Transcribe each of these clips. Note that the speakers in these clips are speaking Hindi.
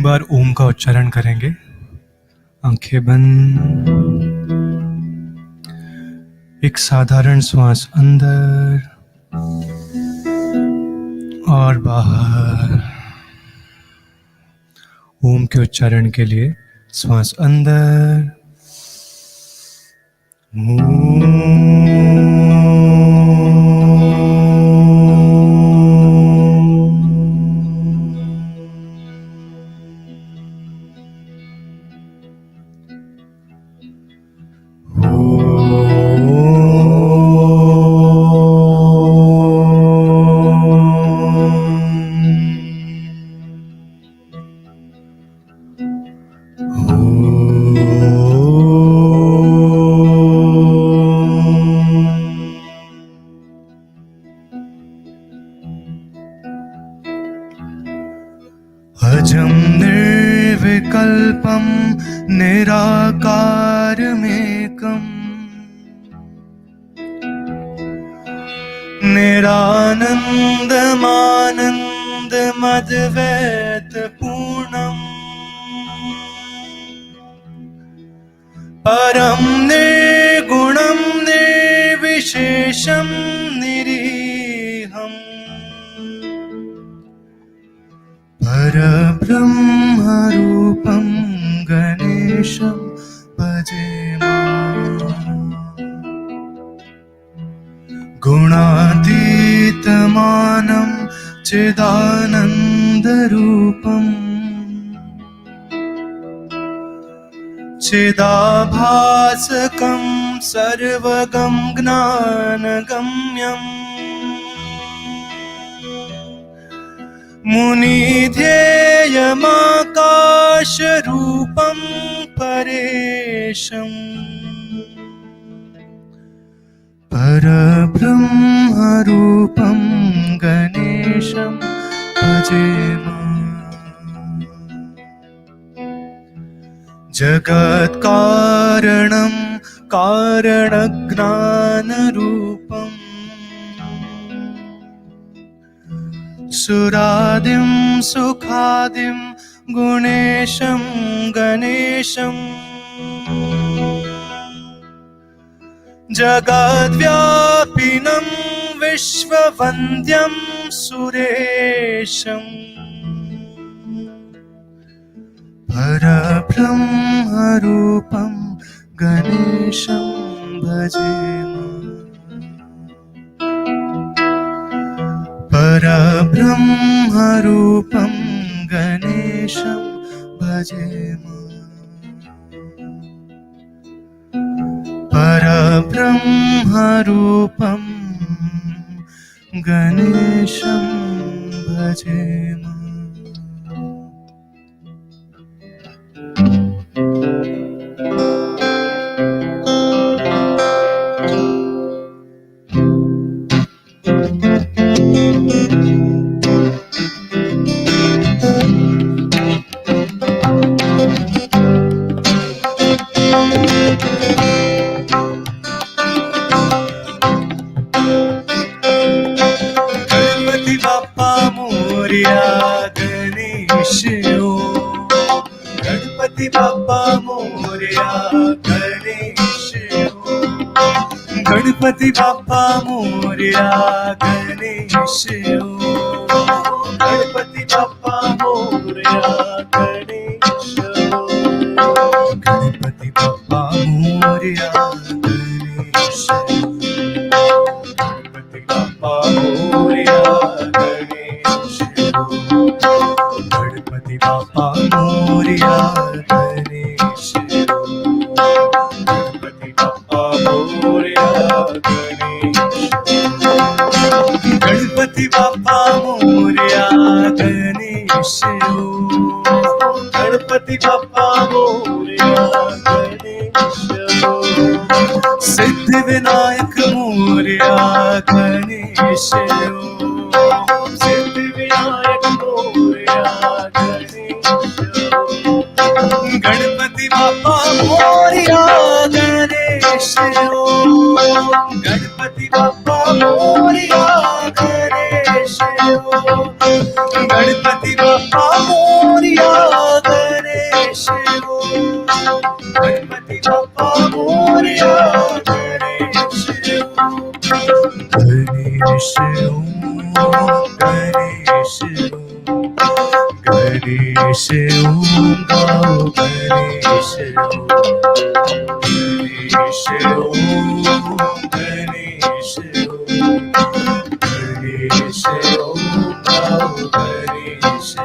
बार ओम का उच्चारण करेंगे। आंखें बंद। एक साधारण श्वास अंदर और बाहर। ओम के उच्चारण के लिए श्वास अंदर अजं निर्विकल्पं निराकारमेकम् निरानन्दमानन्दमद्वैतपूर्णम् परं निर्गुणं निर्विशेषं निरीहम् परब्रह्मरूपं गणेशं भजेमा। गुणातीतमानं चिदानन्दरूपम् चिदाभासकं सर्वगं ज्ञानगम्यम् मुनिध्येयमाकाशरूपं परेशम् परब्रह्मरूपं गणेशं भजेम। जगत्कारणं कारणज्ञानरूपम् सुरादिं सुखादिं गुणेशं गणेशम् जगद्व्यापिनं विश्ववन्द्यं सुरेशम् परब्रह्मरूपं गणेशं भजेम। परब्रह्मरूपं गणेशं भजेम। परब्रह्मरूपं गणेशं भजेम। गणपति बाप्पा मोरया गणेश ओ। गणपति बाप्पा मोरया गणेश ओ। गणपति बाप्पा मोरया गणेश ओ। गणपति बाप्पा मोरया गणेश ओ। गणपति बाप्पा मोरया गणेश ओ। गणपति बाप्पा मोरया गणेश ओ। गणपति बाप्पा मोरया गणेश ओ। गणपति बाप्पा मोरया गणेश ओ। गणपति बाप्पा मोरया गणेश ओ। गणपति बाप्पा मोरया गणेश ओ। सिद्ध विनायक मोरया गणेश ओ। सिद्ध विनायक मोरया गणेश ओ। गणपति बाप्पा मोरया गणेश ओ। गणपति बाप्पा मोरया गणेश ओ। गणपति बाप्पा मोरया गणेश ओम गणेश ओम गाओ गणेश ओम गणेश ओम गणेश ओम गाओ गणेश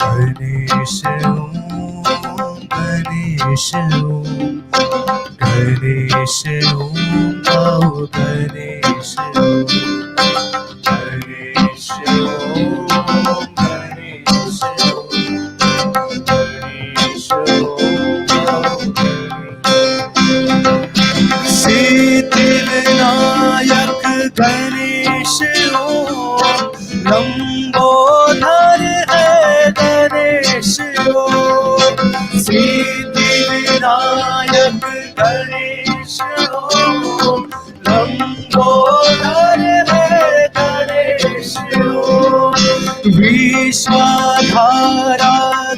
गणेश ओम गणेश ओम गणेश ओम गाओ गणेश गणेश ओम गणेश ओम गणेश ओम गाओ सिद्धिविनायक गणेश ओम लंबोदर है गणेश ओम सिद्धिविनायक गणेश ओम लंबोदर है गणेश ओम विश्वधारा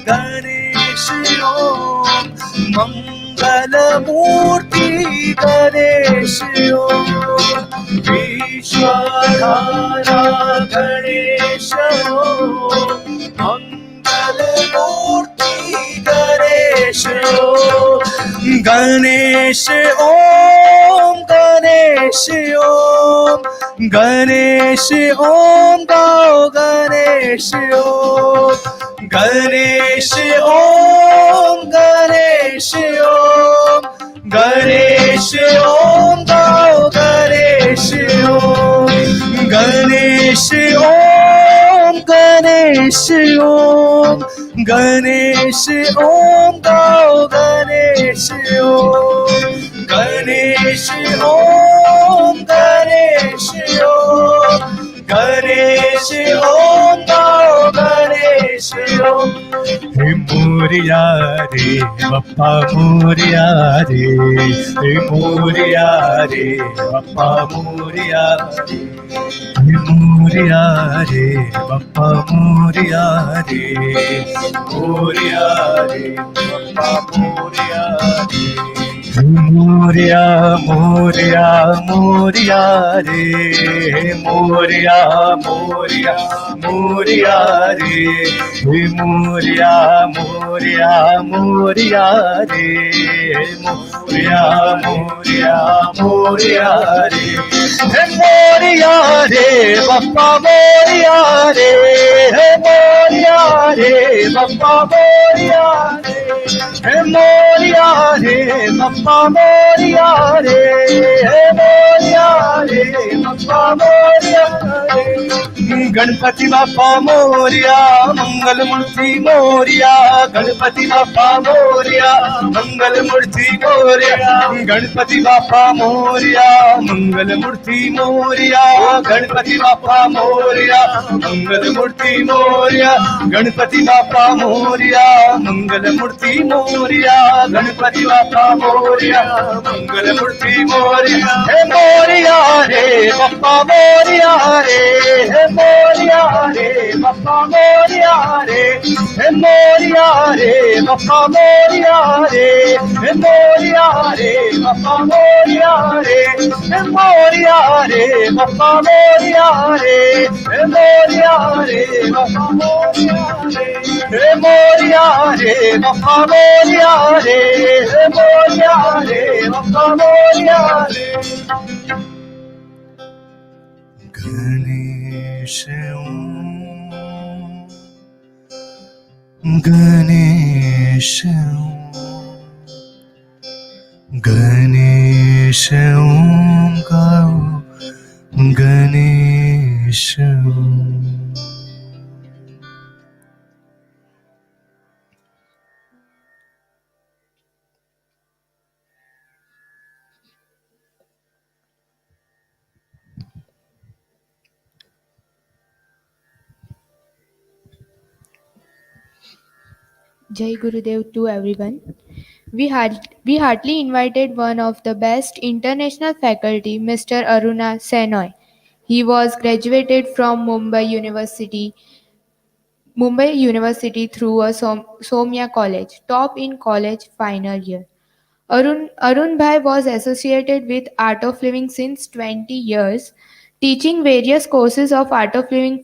गणेश ओम मंगलमूर्ति गणेश ओम विश्वधारा गणेश ओम मंगलमूर्ति गणेश ओम गणेश ओम गणेश ओम गणेश ओम गाओ गणेश ओम गणेश ओम गणेश ओम गणेश ओम गाओ गणेश ओम गणेश ओम गणेश ओम गणेश ओम गाओ गणेश ओम गणेश ओम गणेश ओम गणेश ओम गाओ गणेश ओम हे मोरिया रे बप्पा मोरिया रे हे मोरिया रे बप्पा मोरिया रे हे मोरिया रे बप्पा मोरिया रे मोरिया रे बप्पा मोरिया रे मोरिया मोरिया मोरिया रे मोरिया मोरिया मोरिया रे मोरिया मोरिया मोरिया रे मोरिया मोरिया मोरिया रे मोरिया रे बप्पा मोरिया रे मोरिया रे बप्पा मोरिया रे मोरिया रे बप्पा मोरिया रे मोरिया रे बप्पा मोरिया रे गणपति बाप्पा मोरिया मंगल मूर्ति मोरिया गणपति बाप्पा मोरिया मंगल मूर्ति मोरिया गणपति बाप्पा मोरिया मंगल मूर्ति मोरिया गणपति बाप्पा मोरिया मंगल मूर्ति मोरिया गणपति बाप्पा मोरिया मंगल मूर्ति मोरिया गणपति बाप्पा मोरिया मंगल मूर्ति मोरिया हे मोरिया रे बप्पा मोरिया रे हे मोरिया रे बप्पा मोरिया रे हे मोरिया रे बप्पा मोरिया रे हे मोरिया रे बप्पा मोरिया रे हे मोरिया रे बप्पा मोरिया रे हे मोरिया रे बप्पा मोरिया रे हे मोरिया रे बप्पा मोरिया रे हे मोरिया रे बप्पा मोरिया रे गणेश गणेश गणेश ओम गाओ Ganesh Jai Gurudev to everyone. We heartily invited one of the best international faculty, Mr. Aruna Senoy. He was graduated from Mumbai University through a Somya College, top in college final year. Arun Bhai was associated with Art of Living since 20 years, teaching various courses of art of living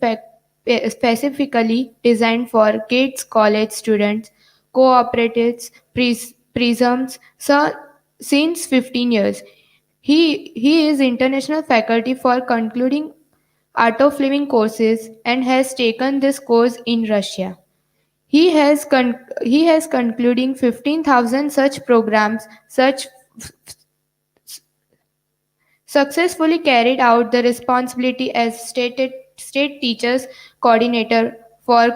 specifically designed for kids, college students, cooperatives, prisms, since 15 years. He is international faculty for concluding art of living courses and has taken this course in Russia. He has concluding 15,000 such programs, successfully carried out the responsibility as state teachers coordinator for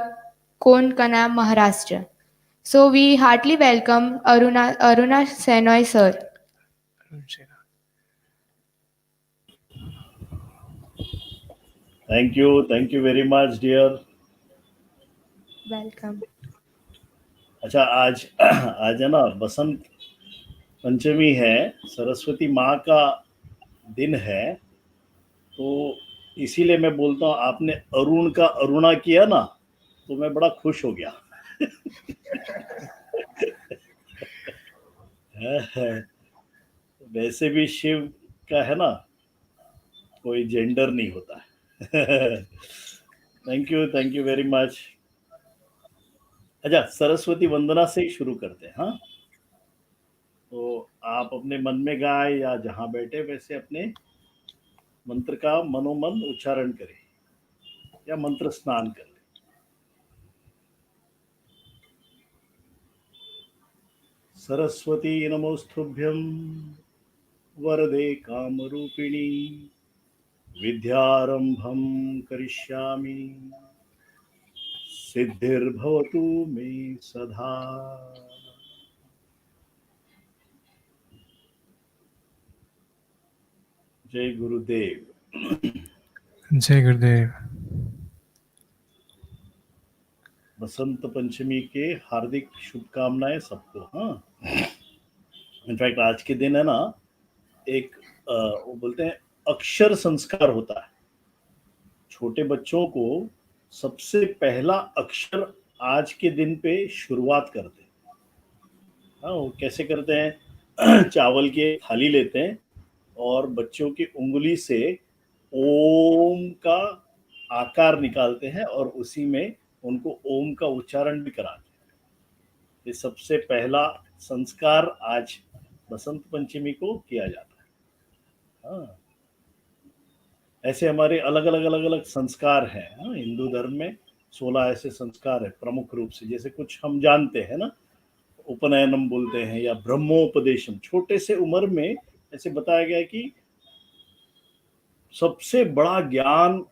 Konkana, Maharashtra. So we heartily welcome Aruna Senoy sir. Thank you very much, dear. Welcome. अच्छा, आज आज है ना बसंत पंचमी है, सरस्वती माँ का दिन है, तो इसीलिए मैं बोलता हूँ आपने अरुण का अरुणा किया ना, तो मैं बड़ा खुश हो गया। वैसे भी शिव का है ना, कोई जेंडर नहीं होता है। Thank you very much. अच्छा, सरस्वती वंदना से ही शुरू करते हैं। हाँ, तो आप अपने मन में गाए या जहां बैठे वैसे अपने मंत्र का मनोमन उच्चारण करें या मंत्र स्नान कर लें। सरस्वती नमोस्तुभ्यं वरदे कामरूपिणी विद्यारंभं करिष्यामि सिद्धिर्भवतु मे सदा। जय गुरुदेव। जय गुरुदेव। बसंत पंचमी के हार्दिक शुभकामनाएं सबको। हाँ, इनफैक्ट आज के दिन है ना, एक वो बोलते हैं अक्षर संस्कार होता है। छोटे बच्चों को सबसे पहला अक्षर आज के दिन पे शुरुआत करते हैं। हाँ, वो कैसे करते हैं? चावल की थाली लेते हैं और बच्चों की उंगली से ओम का आकार निकालते हैं और उसी में उनको ओम का उच्चारण भी कराते हैं। ये सबसे पहला संस्कार आज बसंत पंचमी को किया जाता है। हाँ, ऐसे हमारे अलग अलग संस्कार हैं। हाँ, हिंदू धर्म में 16 ऐसे संस्कार है प्रमुख रूप से, जैसे कुछ हम जानते हैं ना, उपनयनम बोलते हैं या ब्रह्मोपदेशम। छोटे से उम्र में ऐसे बताया गया है कि सबसे बड़ा ज्ञान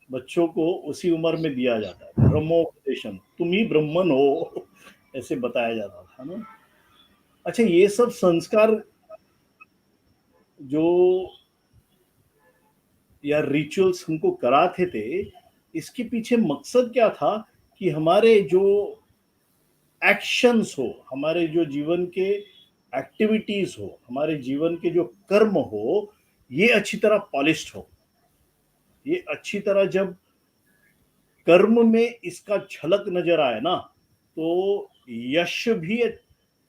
बच्चों को उसी उम्र में दिया जाता है। ब्रह्मोपदेशम, तुम ही ब्रह्मन हो, ऐसे बताया जाता था ना। अच्छा, ये सब संस्कार जो या रिचुअल्स हमको कराते थे, इसके पीछे मकसद क्या था कि हमारे जो एक्शंस हो, हमारे जो जीवन के एक्टिविटीज हो, हमारे जीवन के जो कर्म हो, ये अच्छी तरह पॉलिश्ड हो। ये अच्छी तरह जब कर्म में इसका झलक नजर आए ना, तो यश भी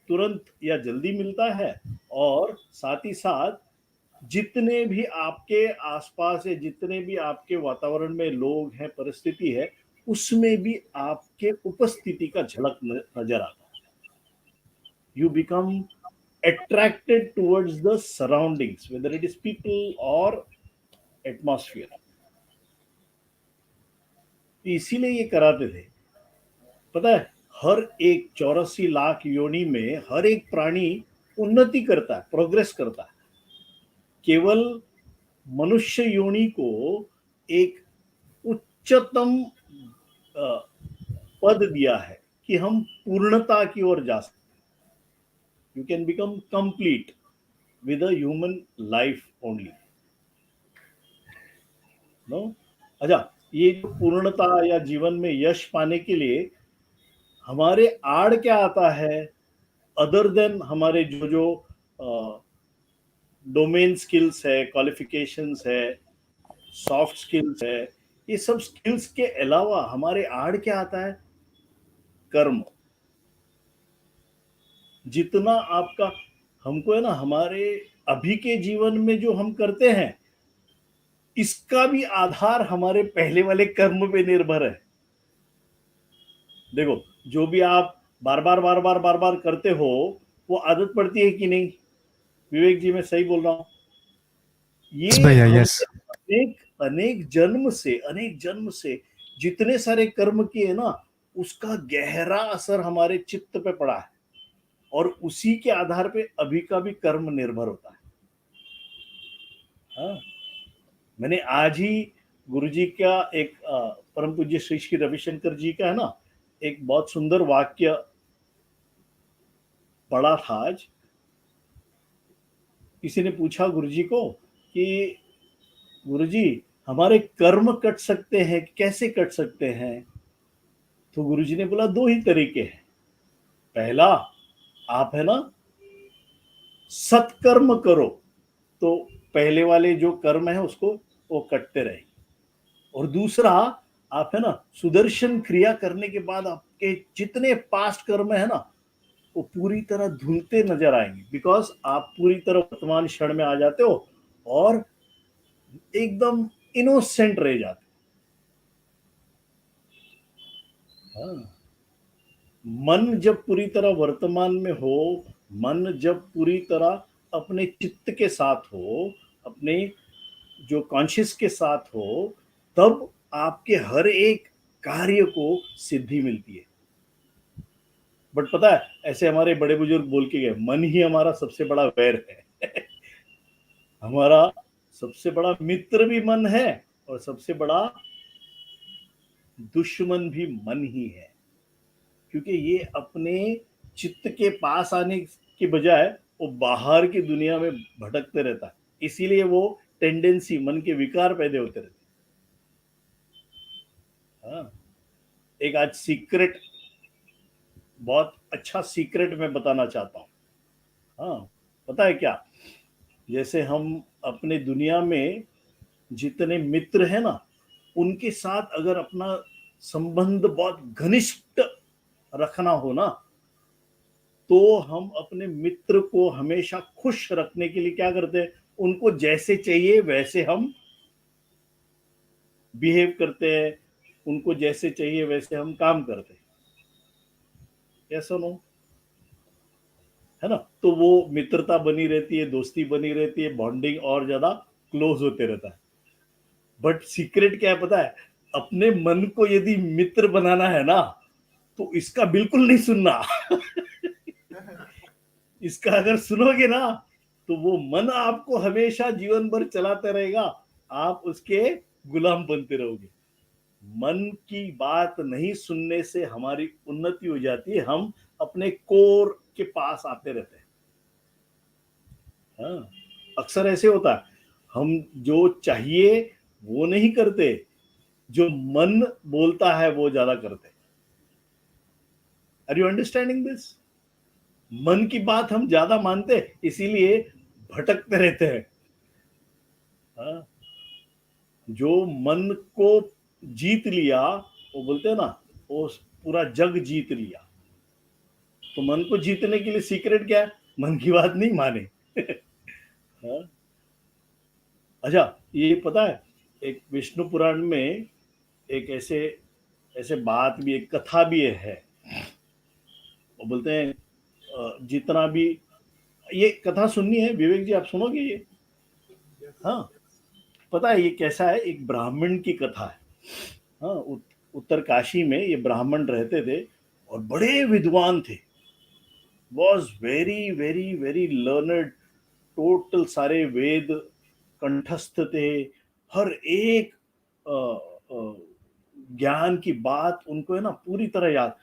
तुरंत या जल्दी मिलता है, और साथ ही साथ जितने भी आपके आसपास है, जितने भी आपके वातावरण में लोग हैं, परिस्थिति है, उसमें भी आपके उपस्थिति का झलक नजर आता है। You become attracted towards the surroundings, whether it is people or atmosphere. इसीलिए ये कराते थे। पता है, हर एक 84 लाख योनि में हर एक प्राणी उन्नति करता है, प्रोग्रेस करता है। केवल मनुष्य योनि को एक उच्चतम पद दिया है कि हम पूर्णता की ओर जा सकते। You can become complete with a human life only. No? अच्छा, ये पूर्णता या जीवन में यश पाने के लिए हमारे आड़ क्या आता है, अदर देन हमारे जो जो डोमेन स्किल्स है, क्वालिफिकेशंस है, सॉफ्ट स्किल्स है, ये सब स्किल्स के अलावा हमारे आड़ क्या आता है? कर्म। जितना आपका हमको है ना, हमारे अभी के जीवन में जो हम करते हैं, इसका भी आधार हमारे पहले वाले कर्म पे निर्भर है। देखो, जो भी आप बार बार करते हो, वो आदत पड़ती है कि नहीं? विवेक जी, मैं सही बोल रहा हूं? यस ये भैया, यस। हमने अनेक अनेक जन्म से जितने सारे कर्म किए ना, उसका गहरा असर हमारे चित्त पे पड़ा है, और उसी के आधार पे अभी का भी कर्म निर्भर होता है। हाँ, मैंने आज ही गुरुजी का एक परम पूज्य श्री श्री रविशंकर जी का है ना, एक बहुत सुंदर वाक्य पढ़ा था आज। किसी ने पूछा गुरुजी को कि गुरुजी, हमारे कर्म कट सकते हैं, कैसे कट सकते हैं? तो गुरुजी ने बोला, दो ही तरीके हैं। पहला, आप है ना सत्कर्म करो, तो पहले वाले जो कर्म है उसको वो कटते रहेंगे। और दूसरा, आप है ना सुदर्शन क्रिया करने के बाद आपके जितने पास्ट कर्म है ना, वो पूरी तरह धुलते नजर आएंगे, बिकॉज आप पूरी तरह वर्तमान क्षण में आ जाते हो और एकदम इनोसेंट रह जाते हो। हाँ, मन जब पूरी तरह वर्तमान में हो, मन जब पूरी तरह अपने चित्त के साथ हो, अपने जो कॉन्शियस के साथ हो, तब आपके हर एक कार्य को सिद्धि मिलती है। बट पता है, ऐसे हमारे बड़े बुजुर्ग बोल के गए, मन ही हमारा सबसे बड़ा वैर है। हमारा सबसे बड़ा मित्र भी मन है, और सबसे बड़ा दुश्मन भी मन ही है, क्योंकि ये अपने चित्त के पास आने के बजाय वो बाहर की दुनिया में भटकते रहता है। इसीलिए वो टेंडेंसी, मन के विकार पैदा होते रहते हैं। हाँ, एक आज सीक्रेट, बहुत अच्छा सीक्रेट मैं बताना चाहता हूँ। हाँ, पता है क्या? जैसे हम अपने दुनिया में जितने मित्र हैं ना, उनके साथ अगर अपना संबंध बहुत घनिष्ठ रखना हो ना, तो हम अपने मित्र को हमेशा खुश रखने के लिए क्या करते हैं? उनको जैसे चाहिए वैसे हम बिहेव करते हैं, उनको जैसे चाहिए वैसे हम काम करते हैं। कैसा नो, है ना? तो वो मित्रता बनी रहती है, दोस्ती बनी रहती है, बॉन्डिंग और ज्यादा क्लोज होते रहता है। बट सीक्रेट क्या है पता है? अपने मन को यदि मित्र बनाना है ना, तो इसका बिल्कुल नहीं सुनना। इसका अगर सुनोगे ना, तो वो मन आपको हमेशा जीवन भर चलाता रहेगा, आप उसके गुलाम बनते रहोगे। मन की बात नहीं सुनने से हमारी उन्नति हो जाती है, हम अपने कोर के पास आते रहते हैं। हाँ, अक्सर ऐसे होता है, हम जो चाहिए वो नहीं करते, जो मन बोलता है वो ज्यादा करते। Are you understanding this? मन की बात हम ज्यादा मानते, इसीलिए भटकते रहते हैं। हाँ, जो मन को जीत लिया, वो बोलते हैं ना, वो पूरा जग जीत लिया। तो मन को जीतने के लिए सीक्रेट क्या है? मन की बात नहीं माने। हाँ? अच्छा, ये पता है, एक विष्णु पुराण में एक ऐसे ऐसे बात भी, एक कथा भी है। वो बोलते हैं जितना भी, ये कथा सुननी है विवेक जी, आप सुनोगे ये? हाँ, पता है ये कैसा है? एक ब्राह्मण की कथा है। हाँ, उत्तर काशी में ये ब्राह्मण रहते थे और बड़े विद्वान थे, was very very very learned, total सारे वेद कंठस्थ थे, हर एक ज्ञान की बात उनको है ना पूरी तरह याद।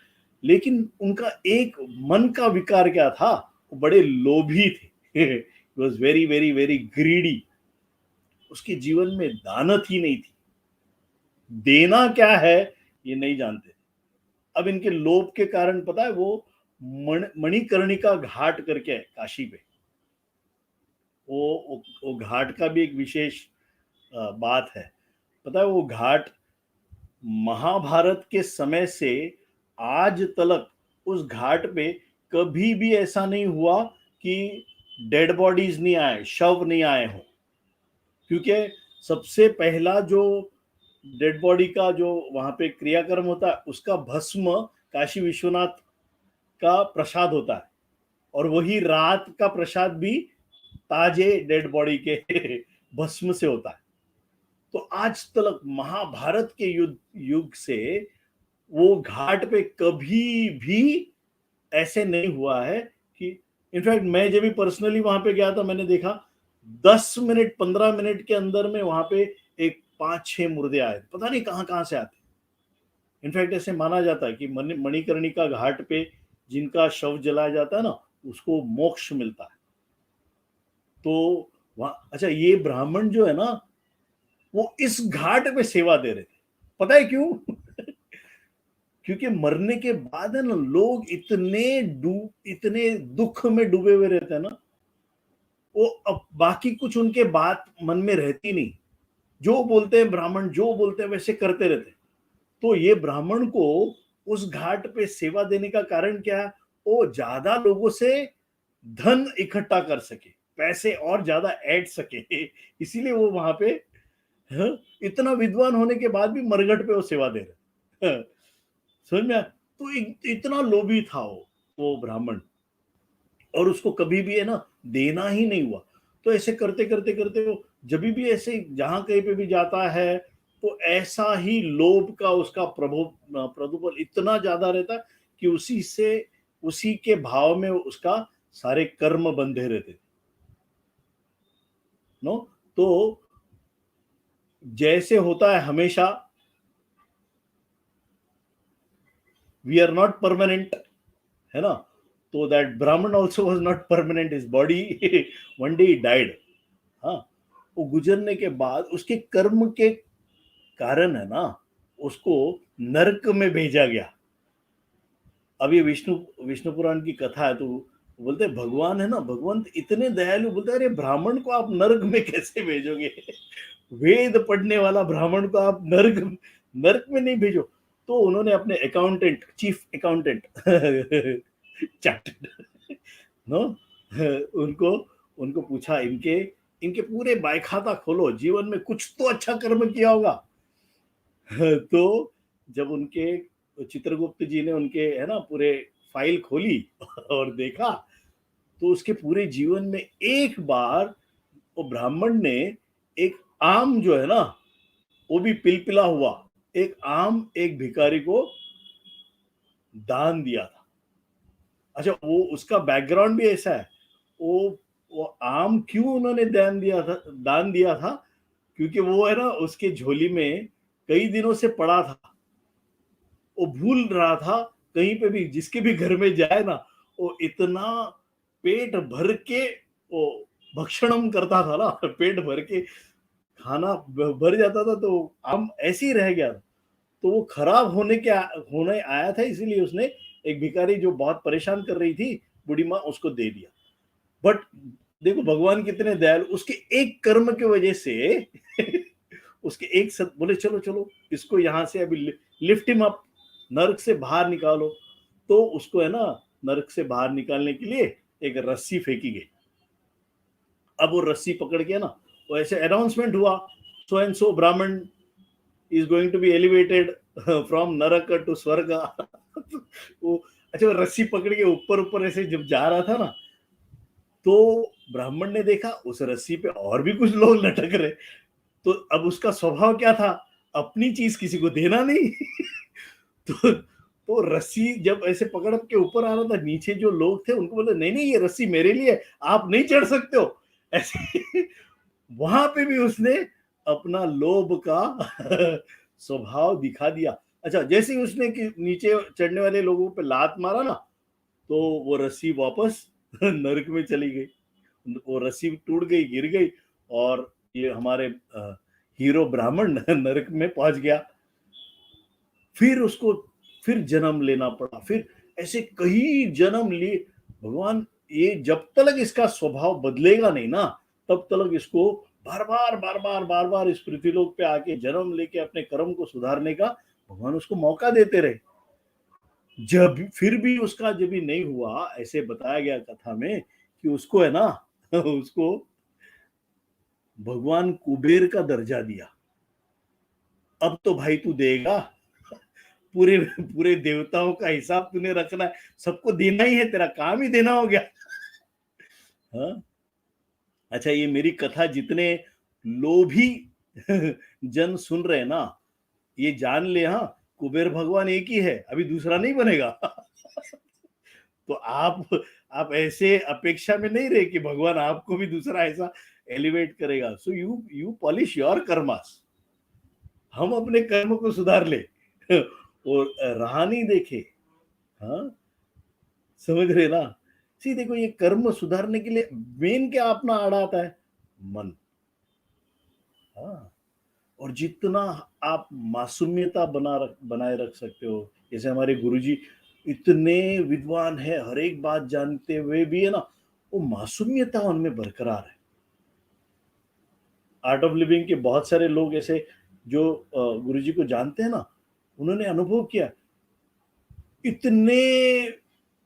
लेकिन उनका एक मन का विकार क्या था? वो बड़े लोभी थे। Was very very very greedy. उसके जीवन में दानत ही नहीं थी, देना क्या है ये नहीं जानते। अब इनके लोभ के कारण पता है, वो मणिकर्णिका घाट करके है काशी पे, वो घाट का भी एक विशेष बात है। पता है, वो घाट महाभारत के समय से आज तक उस घाट पे कभी भी ऐसा नहीं हुआ कि डेड बॉडीज नहीं आए, शव नहीं आए हो, क्योंकि सबसे पहला जो डेड बॉडी का जो वहां पे क्रियाक्रम होता है उसका भस्म काशी विश्वनाथ का प्रसाद होता है, और वही रात का प्रसाद भी ताजे डेड बॉडी के भस्म से होता है। तो आज तक महाभारत के युग से वो घाट पे कभी भी ऐसे नहीं हुआ है कि, इनफैक्ट मैं जब भी पर्सनली वहां पे गया था मैंने देखा 10 मिनट 15 मिनट के अंदर में वहां पे एक 5-6 मुर्दे आए, पता नहीं कहां कहां से आते। इनफैक्ट ऐसे माना जाता है कि मणिकर्णिका घाट पे जिनका शव जलाया जाता है ना उसको मोक्ष मिलता है। तो वहां अच्छा, ये ब्राह्मण जो है ना वो इस घाट पे सेवा दे रहे थे, पता है क्यों? क्योंकि मरने के बाद है ना लोग इतने दुख में डूबे हुए रहते हैं ना, वो अब बाकी कुछ उनके बात मन में रहती नहीं, जो बोलते हैं ब्राह्मण जो बोलते हैं वैसे करते रहते। तो ये ब्राह्मण को उस घाट पे सेवा देने का कारण क्या है? वो ज्यादा लोगों से धन इकट्ठा कर सके, पैसे और ज्यादा ऐड सके, इसीलिए वो वहां पे इतना विद्वान होने के बाद भी मरघट पे वो सेवा दे रहे। समझ में आया? तो इतना लोभी था वो ब्राह्मण, और उसको कभी भी है ना देना ही नहीं हुआ। तो ऐसे करते करते करते वो जब भी ऐसे जहां कहीं पे भी जाता है तो ऐसा ही लोभ का उसका प्रभुबल इतना ज्यादा रहता है कि उसी के भाव में उसका सारे कर्म बंधे रहते नो। तो जैसे होता है हमेशा, वी आर नॉट परमानेंट, है ना? तो दैट ब्राह्मण also was not permanent, is body one day died. हाँ, वो गुजरने के बाद उसके कर्म के कारण है ना उसको नरक में भेजा गया। अब ये विष्णु पुराण की कथा है, तो बोलते हैं भगवान है ना, भगवंत इतने दयालु, बोलते हैं अरे ब्राह्मण को आप नरक में कैसे भेजोगे? वेद पढ़ने वाला ब्राह्मण को आप नरक में नहीं भेजो। तो उन्होंने अपने accountant, chief accountant chartered no, उनको उनको पूछा, इनके पूरे बायखाता खोलो, जीवन में कुछ तो अच्छा कर्म किया होगा। तो जब उनके चित्रगुप्त जी ने उनके है ना पूरे फाइल खोली और देखा, तो उसके पूरे जीवन में एक बार वो ब्राह्मण ने एक आम जो है ना वो भी पिलपिला हुआ एक आम एक भिखारी को दान दिया था। अच्छा, वो उसका बैकग्राउंड भी ऐसा है, वो आम क्यों उन्होंने दान दिया था क्योंकि वो है ना उसके झोली में कई दिनों से पड़ा था, वो भूल रहा था, कहीं पे भी जिसके भी घर में जाए ना वो इतना पेट भर के वो भक्षणम करता था ना, पेट भर के खाना भर जाता था, तो आम ऐसे ही रह गया। तो वो खराब होने आया था, इसीलिए उसने एक भिखारी जो बहुत परेशान कर रही थी बूढ़ी माँ उसको दे दिया। बट देखो भगवान कितने दयालु, उसके एक कर्म की वजह से उसके एक बोले चलो चलो इसको यहां से अभी लिफ्ट हिम अप, नरक से बाहर निकालो। तो उसको है ना नरक से बाहर निकालने के लिए एक रस्सी फेंकी गई। अब वो रस्सी पकड़ के ना वो ऐसे अनाउंसमेंट हुआ, सो and so Brahmin is going to be elevated from narak to swarg. वो अच्छा, वो रस्सी पकड़ के ऊपर ऊपर ऐसे जब जा रहा था ना, तो ब्राह्मण ने देखा उस रस्सी पे और भी कुछ लोग लटक रहे। तो अब उसका स्वभाव क्या था, अपनी चीज किसी को देना नहीं। तो रस्सी जब ऐसे पकड़ के ऊपर आ रहा था, नीचे जो लोग थे उनको बोले नहीं नहीं ये रस्सी मेरे लिए, आप नहीं चढ़ सकते हो ऐसे। वहां पे भी उसने अपना लोभ का स्वभाव दिखा दिया। अच्छा, जैसे ही उसने नीचे चढ़ने वाले लोगों पे लात मारा ना, तो वो रस्सी वापस नरक में चली गई, वो रस्सी टूट गई, गिर गई, और ये हमारे हीरो ब्राह्मण नरक में पहुंच गया। फिर जन्म लेना पड़ा, फिर ऐसे कई जन्म लिए। भगवान ये जब तक इसका स्वभाव बदलेगा नहीं ना, तब तक इसको बार बार इस पृथ्वीलोक पे आके जन्म लेके अपने कर्म को सुधारने का भगवान उसको मौका देते रहे। जब फिर भी उसका जब भी नहीं हुआ, ऐसे बताया गया कथा में कि उसको है ना उसको भगवान कुबेर का दर्जा दिया। अब तो भाई तू देगा, पूरे पूरे देवताओं का हिसाब तूने रखना है, सबको देना ही है, तेरा काम ही देना हो गया। हाँ, अच्छा, ये मेरी कथा जितने लोभी जन सुन रहे हैं ना, ये जान ले, हाँ, कुबेर भगवान एक ही है, अभी दूसरा नहीं बनेगा। तो आप ऐसे अपेक्षा में नहीं रहे कि भगवान आपको भी दूसरा ऐसा एलिवेट करेगा। So you polish your karmas, हम अपने कर्म को सुधार ले और राह नहीं देखे। हाँ, समझ रहे ना? सी देखो, ये कर्म सुधारने के लिए मेन क्या अपना आड़ा आता है? मन। हाँ, और जितना आप मासूमियता बनाए रख सकते हो, जैसे हमारे गुरुजी इतने विद्वान है, हर एक बात जानते हुए भी है ना, वो मासूमियता उनमें बरकरार है। आर्ट ऑफ लिविंग के बहुत सारे लोग ऐसे जो गुरुजी को जानते हैं ना, उन्होंने अनुभव किया, इतने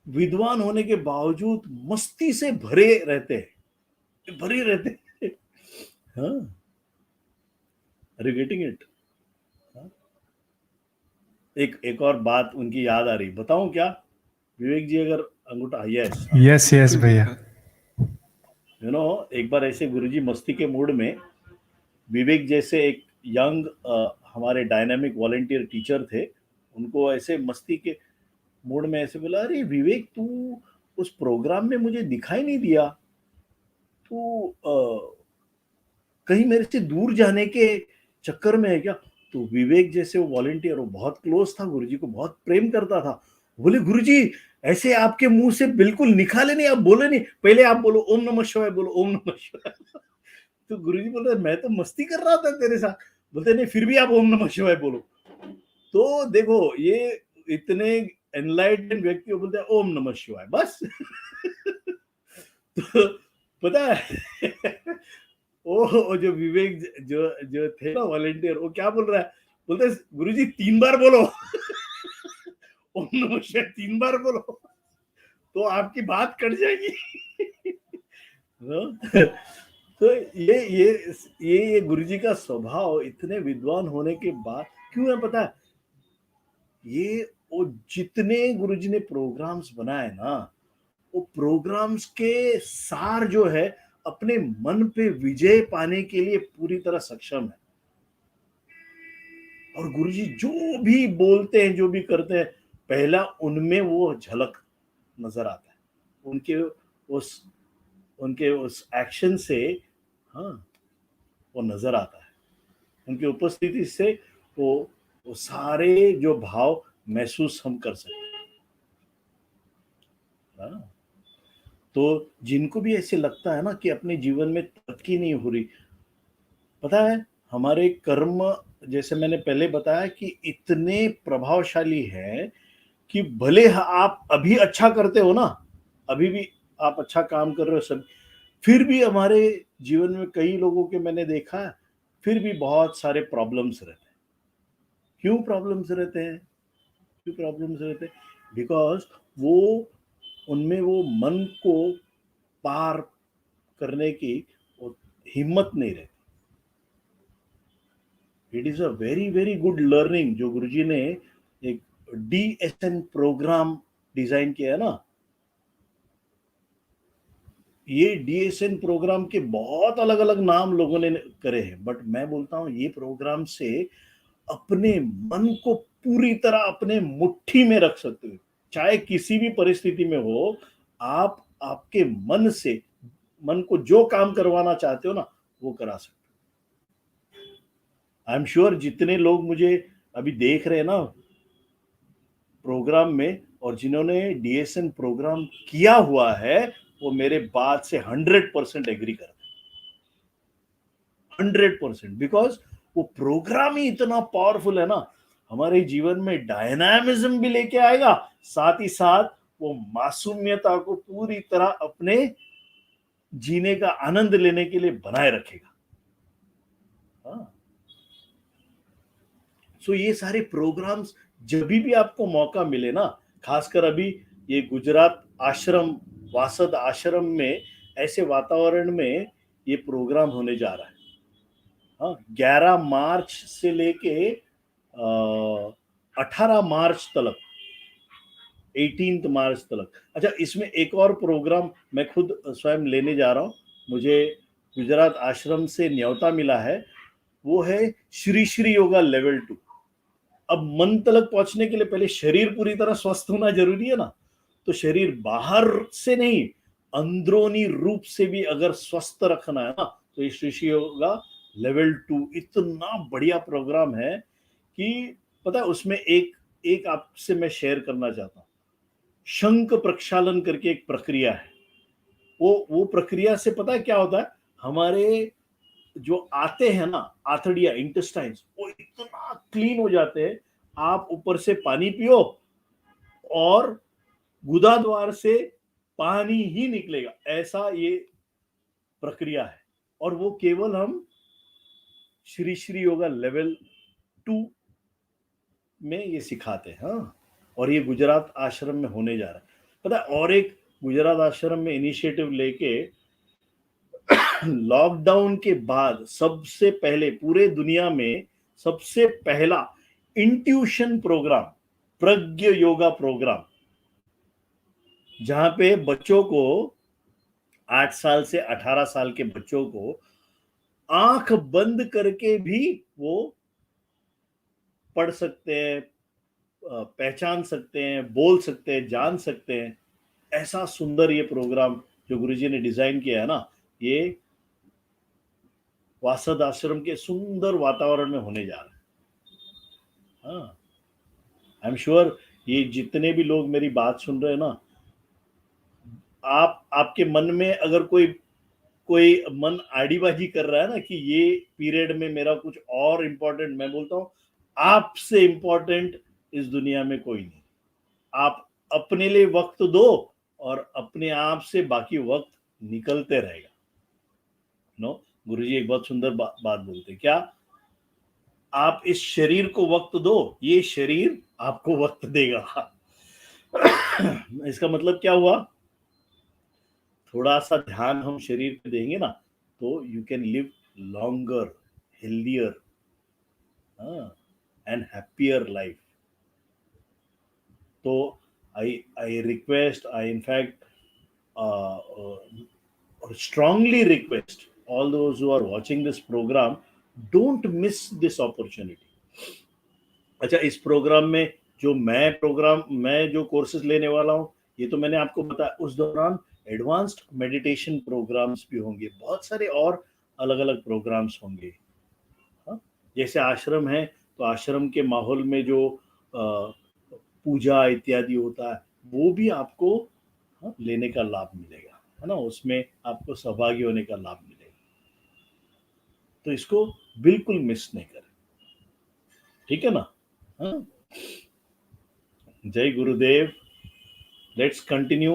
विद्वान होने के बावजूद मस्ती से भरे रहते हैं। हाँ, आर यू गेटिंग इट? एक और बात उनकी याद आ रही, बताऊं क्या? विवेक जी अगर अंगूठा, यस यस यस भैया। एक बार ऐसे गुरुजी मस्ती के मूड में, विवेक जैसे एक यंग हमारे डायनामिक वॉलंटियर टीचर थे, उनको ऐसे मस्ती के मूड में ऐसे बोला, अरे विवेक, तू उस प्रोग्राम में मुझे दिखाई नहीं दिया, तू कहीं मेरे से दूर जाने के चक्कर में है क्या? तो विवेक जैसे वो वॉलंटियर, वो बहुत क्लोज था, गुरुजी को बहुत प्रेम करता था, बोले गुरुजी ऐसे आपके मुंह से बिल्कुल निकाले नहीं, आप बोले नहीं, पहले आप बोलो ओम नमः शिवाय, बोलो ओम नमः शिवाय। तो गुरुजी बोल रहे, मैं तो मस्ती कर रहा था तेरे साथ। बोलते नहीं, फिर भी आप ओम नमः शिवाय बोलो। तो देखो, ये इतने एनलाइटेड व्यक्ति बोलते हैं ओम नमः शिवाय, बस। तो पता है, वो जो विवेक जो जो थे ना वॉलंटियर, वो क्या बोल रहा है? बोलते गुरुजी 3 बार बोलो। ओम नमः शिवाय 3 बार बोलो, तो आपकी बात कट जाएगी। तो ये गुरुजी का स्वभाव, इतने विद्वान होने के बाद क्यों है पता है? ये वो जितने गुरुजी ने प्रोग्राम्स बनाए ना, वो प्रोग्राम्स के सार जो है, अपने मन पे विजय पाने के लिए पूरी तरह सक्षम है। और गुरुजी जो भी बोलते हैं, जो भी करते हैं, पहला उनमें वो झलक नजर आता है, उनके उस एक्शन से। हाँ, वो नजर आता है, उनकी उपस्थिति से वो सारे जो भाव महसूस हम कर सकते हैं। हाँ, तो जिनको भी ऐसे लगता है ना कि अपने जीवन में तरक्की नहीं हो रही, पता है, हमारे कर्म, जैसे मैंने पहले बताया, कि इतने प्रभावशाली है कि भले आप अभी अच्छा करते हो ना, अभी भी आप अच्छा काम कर रहे हो सब, फिर भी हमारे जीवन में कई लोगों के मैंने देखा है, फिर भी बहुत सारे प्रॉब्लम्स रहते हैं। क्यों प्रॉब्लम्स रहते हैं? बिकॉज वो उनमें वो मन को पार करने की वो हिम्मत नहीं रहती। It is a very very good learning जो गुरुजी ने एक DSN प्रोग्राम डिजाइन किया है ना। ये DSN प्रोग्राम के बहुत अलग अलग नाम लोगों ने करे हैं, बट मैं बोलता हूं ये प्रोग्राम से अपने मन को पूरी तरह अपने मुट्ठी में रख सकते हो, चाहे किसी भी परिस्थिति में हो। आप आपके मन से, मन को जो काम करवाना चाहते हो ना, वो करा सकते हो। आई एम श्योर जितने लोग मुझे अभी देख रहे हैं ना प्रोग्राम में, और जिन्होंने DSN प्रोग्राम किया हुआ है, वो मेरे बात से 100% एग्री करते हैं, 100%। बिकॉज वो प्रोग्राम ही इतना पावरफुल है ना, हमारे जीवन में डायनामिज्म भी लेके आएगा, साथ ही साथ वो मासूमियता को पूरी तरह अपने जीने का आनंद लेने के लिए बनाए रखेगा। हाँ, सो ये सारे प्रोग्राम्स जब भी आपको मौका मिले ना, खासकर अभी ये गुजरात वासद आश्रम में ऐसे वातावरण में ये प्रोग्राम होने जा रहा है, हाँ, 11 मार्च से लेके 18 मार्च तक, 18 मार्च तक। अच्छा, इसमें एक और प्रोग्राम मैं खुद स्वयं लेने जा रहा हूँ, मुझे गुजरात आश्रम से न्योता मिला है, वो है श्री श्री योगा लेवल 2। अब मन तलक पहुंचने के लिए पहले शरीर पूरी तरह स्वस्थ होना जरूरी है ना, तो शरीर बाहर से नहीं, अंदरूनी रूप से भी अगर स्वस्थ रखना है ना, तो ये श्री श्री योगा लेवल 2 इतना बढ़िया प्रोग्राम है कि पता है, उसमें एक आपसे मैं शेयर करना चाहता हूँ। शंख प्रक्षालन करके एक प्रक्रिया है, वो प्रक्रिया से पता है क्या होता है, हमारे जो आते हैं ना आंतड़िया, इंटेस्टाइन्स, वो इतना क्लीन हो जाते हैं। आप ऊपर से पानी पियो और गुदा द्वार से पानी ही निकलेगा, ऐसा ये प्रक्रिया है। और वो केवल हम श्री श्री योगा लेवल 2 में ये सिखाते हैं। हाँ, और ये गुजरात आश्रम में होने जा रहा है। पता है, और एक गुजरात आश्रम में इनिशिएटिव लेके लॉकडाउन के बाद सबसे पहले पूरे दुनिया में सबसे पहला इंट्यूशन प्रोग्राम, प्रज्ञ योगा प्रोग्राम, जहां पे बच्चों को 8 साल से 18 साल के बच्चों को आंख बंद करके भी वो पढ़ सकते हैं, पहचान सकते हैं, बोल सकते हैं, जान सकते हैं। ऐसा सुंदर ये प्रोग्राम जो गुरुजी ने डिजाइन किया है ना, ये वासद आश्रम के सुंदर वातावरण में होने जा रहा है। हाँ, आई एम श्योर ये जितने भी लोग मेरी बात सुन रहे हैं ना, आपके मन में अगर कोई मन आड़ीबाजी कर रहा है ना कि ये पीरियड में मेरा कुछ और इम्पोर्टेंट, मैं बोलता हूँ आपसे इम्पोर्टेंट इस दुनिया में कोई नहीं। आप अपने लिए वक्त दो और अपने आप से बाकी वक्त निकलते रहेगा। नो, गुरुजी एक बहुत सुंदर बात बोलते, क्या आप इस शरीर को वक्त दो, ये शरीर आपको वक्त देगा। इसका मतलब क्या हुआ, थोड़ा सा ध्यान हम शरीर पे देंगे ना, तो you can live longer, healthier and happier life. तो I request, I in fact strongly request all those who are watching this program, don't miss this opportunity. अच्छा, इस प्रोग्राम में मैं जो कोर्सेज लेने वाला हूँ, ये तो मैंने आपको बताया, उस दौरान एडवांस्ड मेडिटेशन प्रोग्राम्स भी होंगे, बहुत सारे और अलग अलग प्रोग्राम्स होंगे। हाँ? जैसे आश्रम है तो आश्रम के माहौल में जो पूजा इत्यादि होता है, वो भी आपको लेने का लाभ मिलेगा, है ना, उसमें आपको सहभागी होने का लाभ मिलेगा। तो इसको बिल्कुल मिस नहीं करें, ठीक है ना। हाँ? जय गुरुदेव। Let's continue.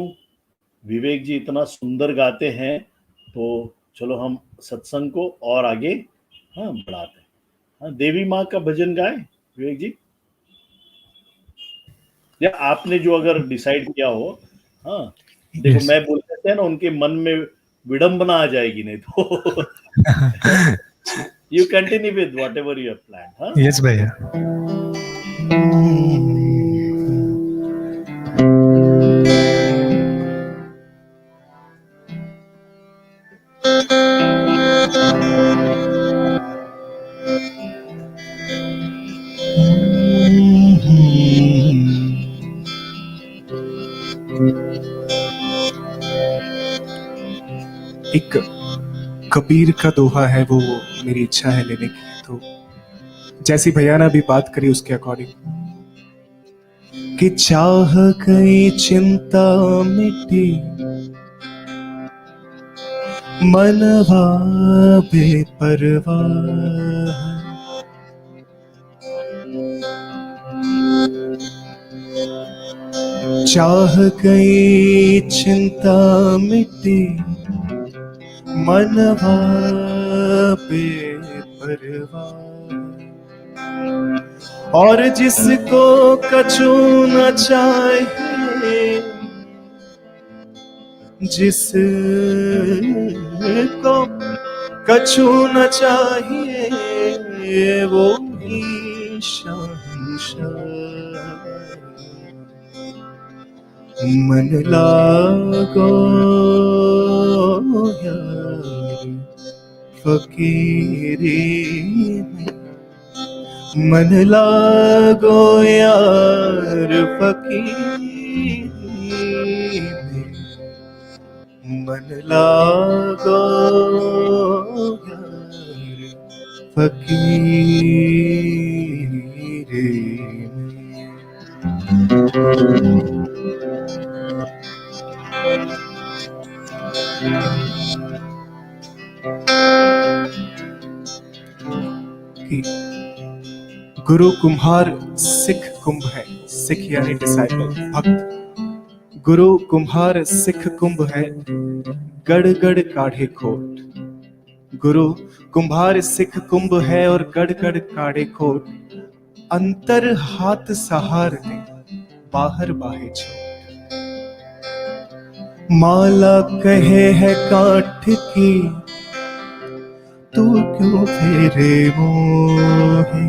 विवेक जी इतना सुंदर गाते हैं, तो चलो हम सत्संग को और आगे बढ़ाते हैं। हाँ, देवी माँ का भजन गाए विवेक जी, या आपने जो अगर डिसाइड किया हो। हाँ, देखो Yes. मैं बोलते हैं ना, उनके मन में विडंबना आ जाएगी नहीं तो। You continue with whatever you have planned. Huh? Yes, भैया। एक कबीर का दोहा है, वो मेरी इच्छा है लेने की, तो जैसी भैया ने अभी बात करी उसके अकॉर्डिंग, कि चाह गई चिंता मिटी, मनवा बेपरवाह, चाह गई चिंता मिटी, मनवा बेपरवाह, और जिसको कछु न चाहिए, जिसको कछु न चाहिए, वो ही शहंशाह। मन लागो यार फकीरी में, मन लागो यार फकीरी में, मन लागो यार फकीरी में। कि गुरु कुम्हार सिख कुंभ है, सिख यानी डिसाइपल भक्त। गुरु कुम्हार सिख कुंभ है, गड़ गड़ काढ़े खोट। गुरु कुम्हार सिख कुंभ है और गड़ गड़ काढ़े खोट। अंतर हाथ सहार ने बाहर बाहे छोट। माला कहे है काठ की, तू क्यों फेरे मोहे।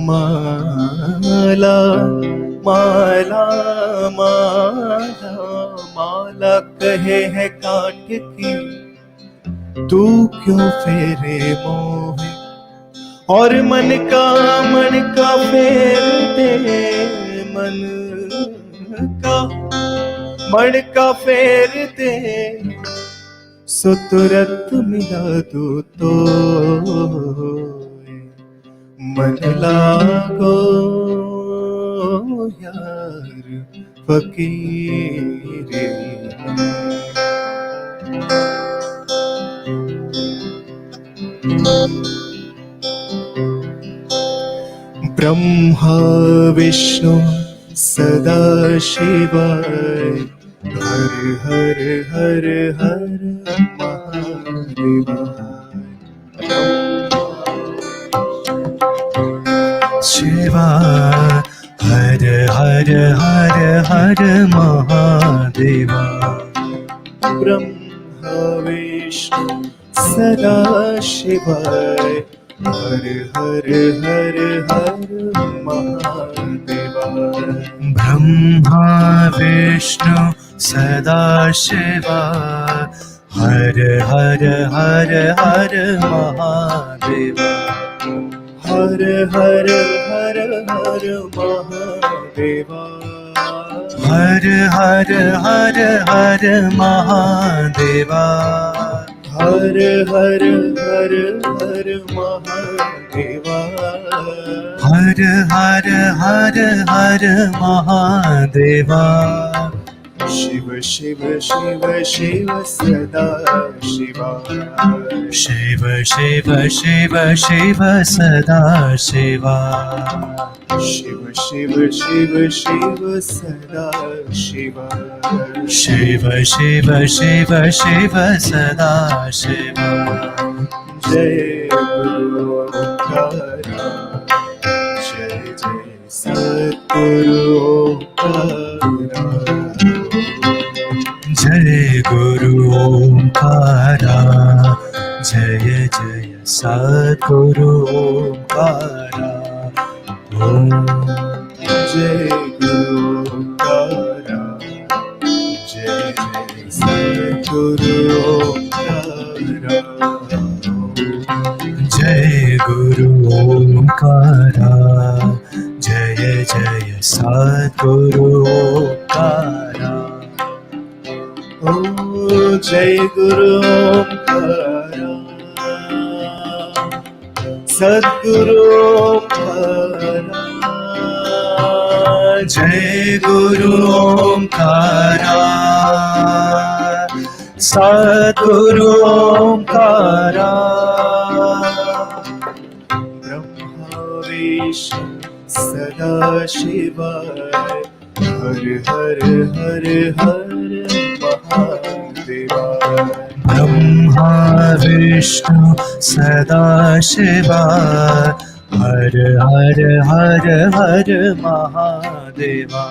माला माला माला माला कहे है काठ की, तू क्यों फेरे मोहे। और मन का फेर दे, मन का फेर दे, सो तुरंत मिला दो तो। मन लागो यार फकीरे ब्रह्मा विष्णु सदा शिवाय, हर हर हर हर महादेवाय। शिवा हर हर हर हर महादेवा। ब्रह्मा विष्णु सदा शिवाय, हर हर हर हर महादेवा। ब्रह्मा विष्णु सदा शिवा, हर हर हर हर महादेवा। हर हर हर हर महादेवा। हर हर हर हर महादेवा। हर हर हर हर महादेवा। हर हर हर हर महादेवा। शिव शिव शिव शिव सदा शिवा। शिव शिव शिव शिव सदा शिवा। शिव शिव शिव शिव सदा शिवा। शिव शिव शिव शिव सदा शिवा। जय गुरु ओंकारा, जय जय सद्गुरु ओंकारा। जय गुरु ओंकारा, जय जय सद्गुरु ओंकारा। ओम जय गुरु ओंकारा, जय जय सद्गुरु ओंकारा। जय गुरु ओंकारा, जय जय सद्गुरु ओंकारा। ओ जय गुरु ओंकारा, सद्गुरु ओंकारा। जय गुरु ओंकारा, सद्गुरु ओंकारा। ब्रह्मा विष्णु सदा शिवाय, हर हर हर हर महादेवा। ब्रह्मा विष्णु सदा शिवा, हर हर हर हर महादेवा।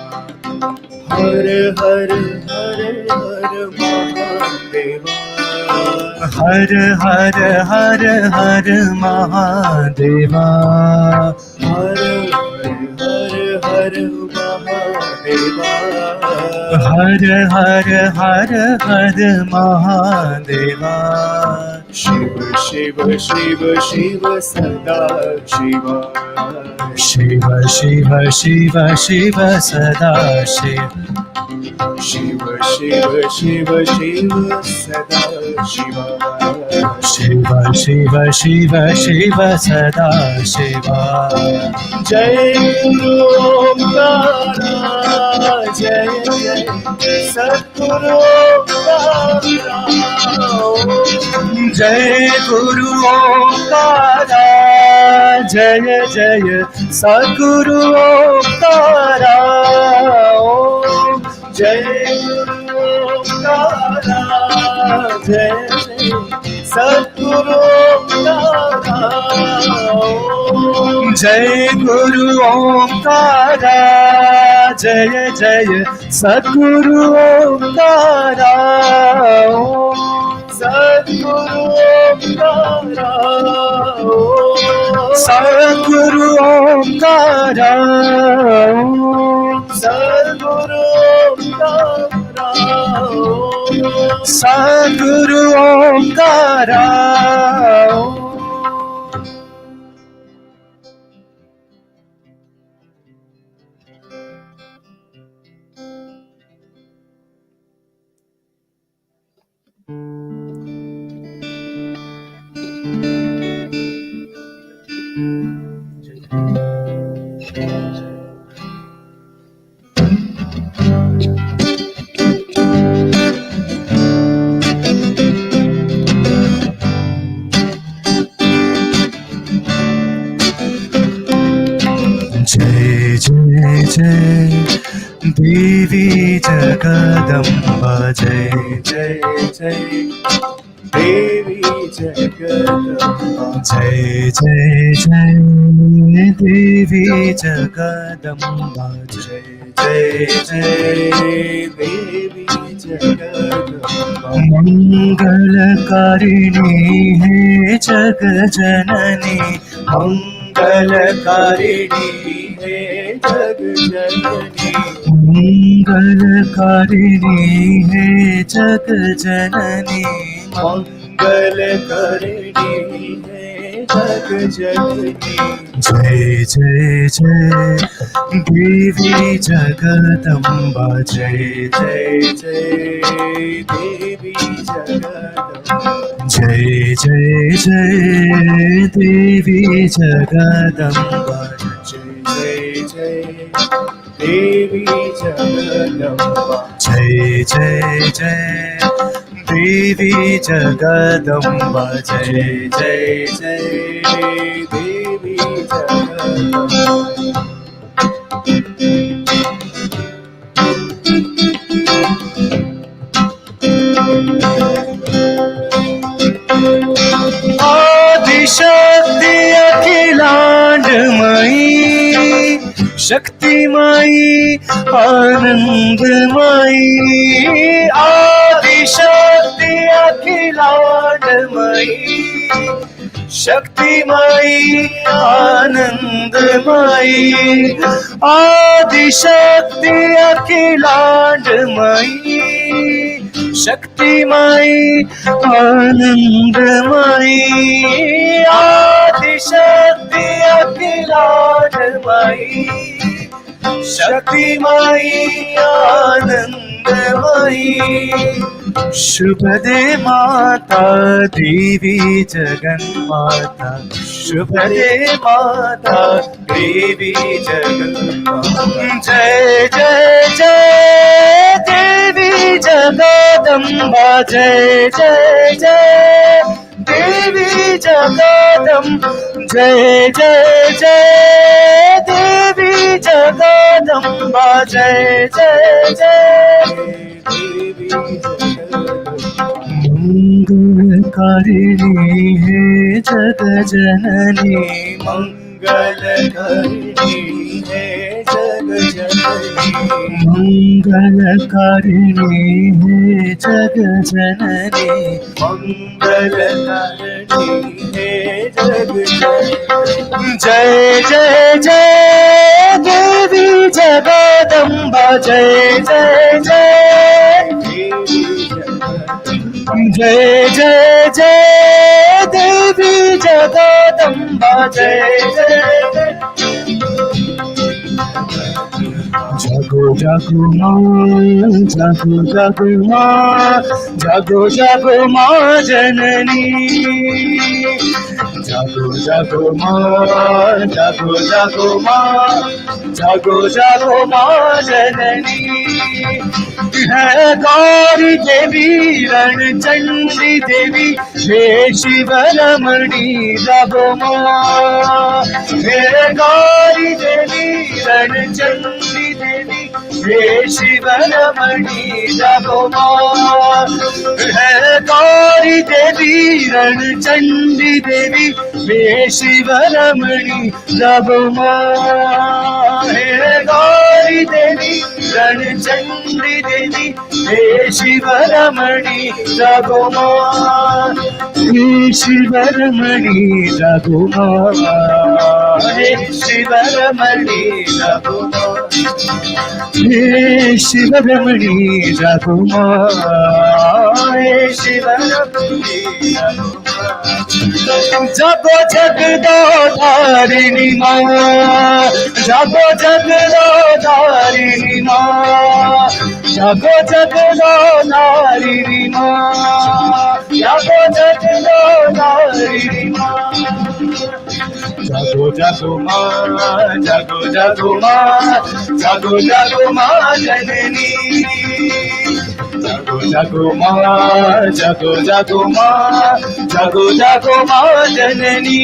हर हर हर हर महादेवा। हर हर हर हर महादेवा, हर हर हर महादेवा, हर हर हर हर महादेवा। शिव शिव शिव शिव सदा शिवा, शिव शिव शिव शिव सदा शिव, शिव शिव शिव शिव सदा शिवा, शिव शिव शिव शिव सदा शिवा। जय गुरु ओंकारा, जय जय सद्गुरु ओंकारा, जय गुरु ओंकारा, जय जय सद्गुरु ओंकारा, जय गुरु ओंकारा, जय जय सद्गुरु ओंकारा, जय गुरु ओंकारा, जय जय सद्गुरु ओंकारा, सद्गुरु ओंकारा, सद्गुरु ओंकारा, सद्गुरु ओंकारा, सद्गुरु ओंकारा। जय जय जय देवी जगदम्बा, जय जय जय देवी जगदम्बा, जय जय जय देवी जगदम्बा, जय जय जय देवी जगदम्बा। मंगलकारिणी है जग जननी, मंगलकारिणी है जग जननी, मंगलकारिणी है जग जननी, मंगलकारिणी है जग जननी। जय जय जय देवी जगदम्बा, जय जय जय देवी जगदम्बा, जय जय जय देवी जगदम्बा, जय जय जय देवी जगदम्बा, जय जय जय देवी जगदम्बा, जय जय जय देवी जगदम्बा। आदिशक्ति अखिलांडमयी, शक्तिमयी आनंदमयी, आदिशक्ति अखिलांडमयी, शक्तिमयी आनंदमयी, आदिशक्ति अखिलांडमयी, शक्तिमयी आनंदमयी, आदिशक्ति अखिलांडमयी, शक्तिमयी आनंदमयी। शुभ दे माता देवी जगन्माता, शुभ दे माता देवी जगन्माता। जय जय जय देवी जगदम्बा, जय जय जय देवी जगदम्बा, जय जय जय देवी जगदम्बा, जय जय जय देवी जगदम्बा। मंगलकारिणी है जग जननी, मंगलकारिणी है जग जननी, मंगलकारिणी है जग जननी, मंगलकारिणी है जग जननी। जय जय जय देवी जगदम्बा, जय जय जय देवी जगदम्बा, जय जय जय देवी जगदम्बा, जय जय जय। जागो जागो माँ, जागो जागो माँ, जागो जागो माँ जननी। जागो जागो माँ, जागो जागो माँ, जागो जागो माँ जननी। है गौरी देवी रणचंडी देवी, हे शिव रमणी जागो माँ। हे गौरी देवी रणचंडी देवी, हे शिव रमणी जागो माँ। है गौरी देवी रणचंडी देवी, हे शिव रमणी जागो माँ। हे गौरी देवी रणचंडी देवी, हे शिव रमणी जागो माँ। हे शिव रमणी जागो माँ, हे शिव रमणी जागो माँ, हे शिव रमणी जागो माँ, हे शिव रमणी जागो माँ। जागो जगदो धारिणी माँ, जागो जगदो धारिणी माँ, जागो जगदो धारिणी माँ, जागो जगदो धारिणी माँ। जागो जागो माँ, जागो जागो माँ, जागो जागो माँ जननी। जागो जागो माँ, जागो जागो माँ, जागो जागो माँ जननी।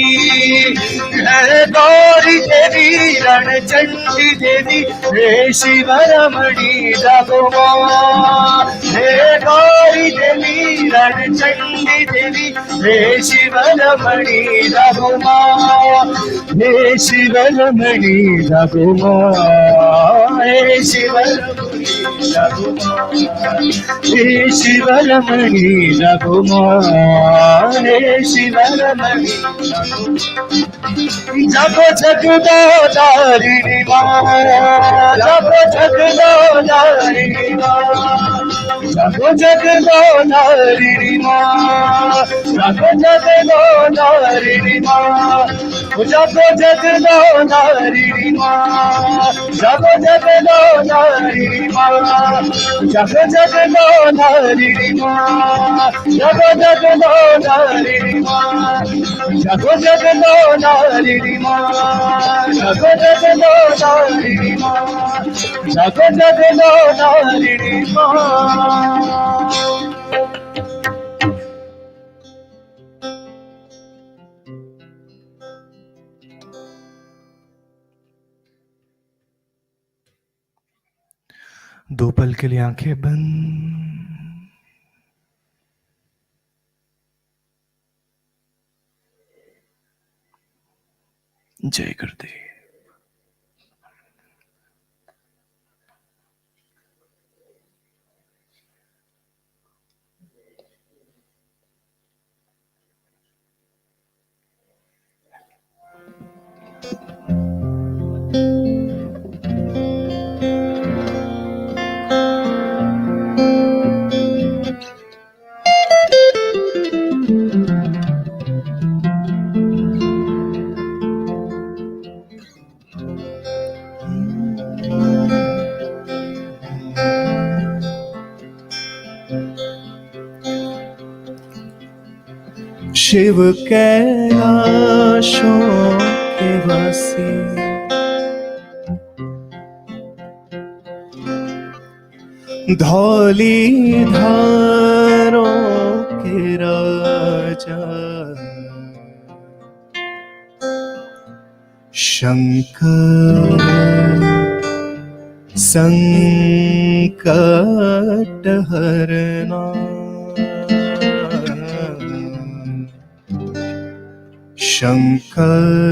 है गौरी देवी रणचंडी देवी, हे शिव रमणी जागो माँ। हे गौरी देवी रणचंडी देवी, हे शिव रमणी जागो माँ। हे शिव रमणी जागो माँ, हे शिव रमणी जागो माँ, हे शिव रमणी जागो माँ, हे शिव रमणी जागो जगदो धारिणी माँ, जागो जगदो धारिणी माँ, जागो जगदो धारिणी माँ, जागो जगदो धारिणी माँ, जागो जगदो धारिणी माँ, जागो जगदो धारिणी माँ, जागो जगदो धारिणी माँ, जागो जगदो धारिणी माँ, जागो जगदो धारिणी माँ, जागो जगदो धारिणी माँ, जागो जगदो धारिणी माँ। दो पल के लिए आंखें बंद, जय गुरुदेव। शिव कैलाशों के वासी, धौली धारों के राजा, शंकर संकट हरना, शंकर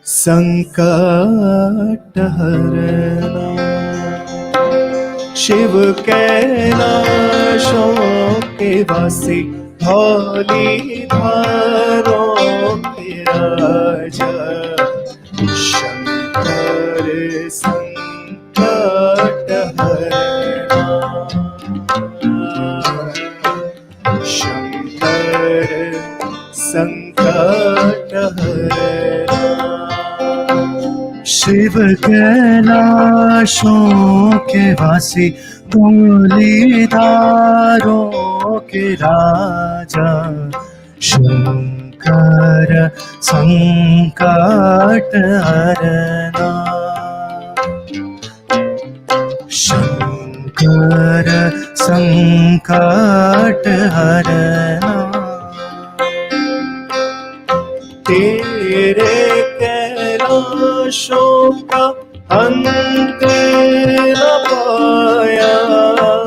संकट हरना। शिव कैलाशों के वासी, धौली धारों के राजा, शंकर संकट हरना। शंकर संकट हरना। शिव कैलाशों के वासी, धूलीधारों के राजा, शंकर संकट हरना। शंकर संकट हरना। तेरे कैलाशों का अंत न पाया,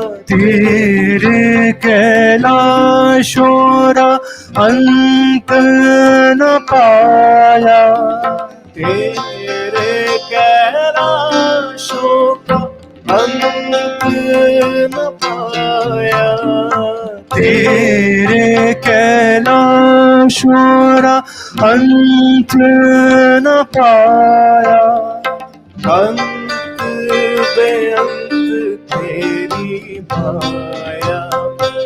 तेरे कैलाशों का अंत न पाया। तेरे कैलाशों का अंत न पाया। तेरे कैलाशों का अंत न पाया। अंत बेअंत तेरी माया,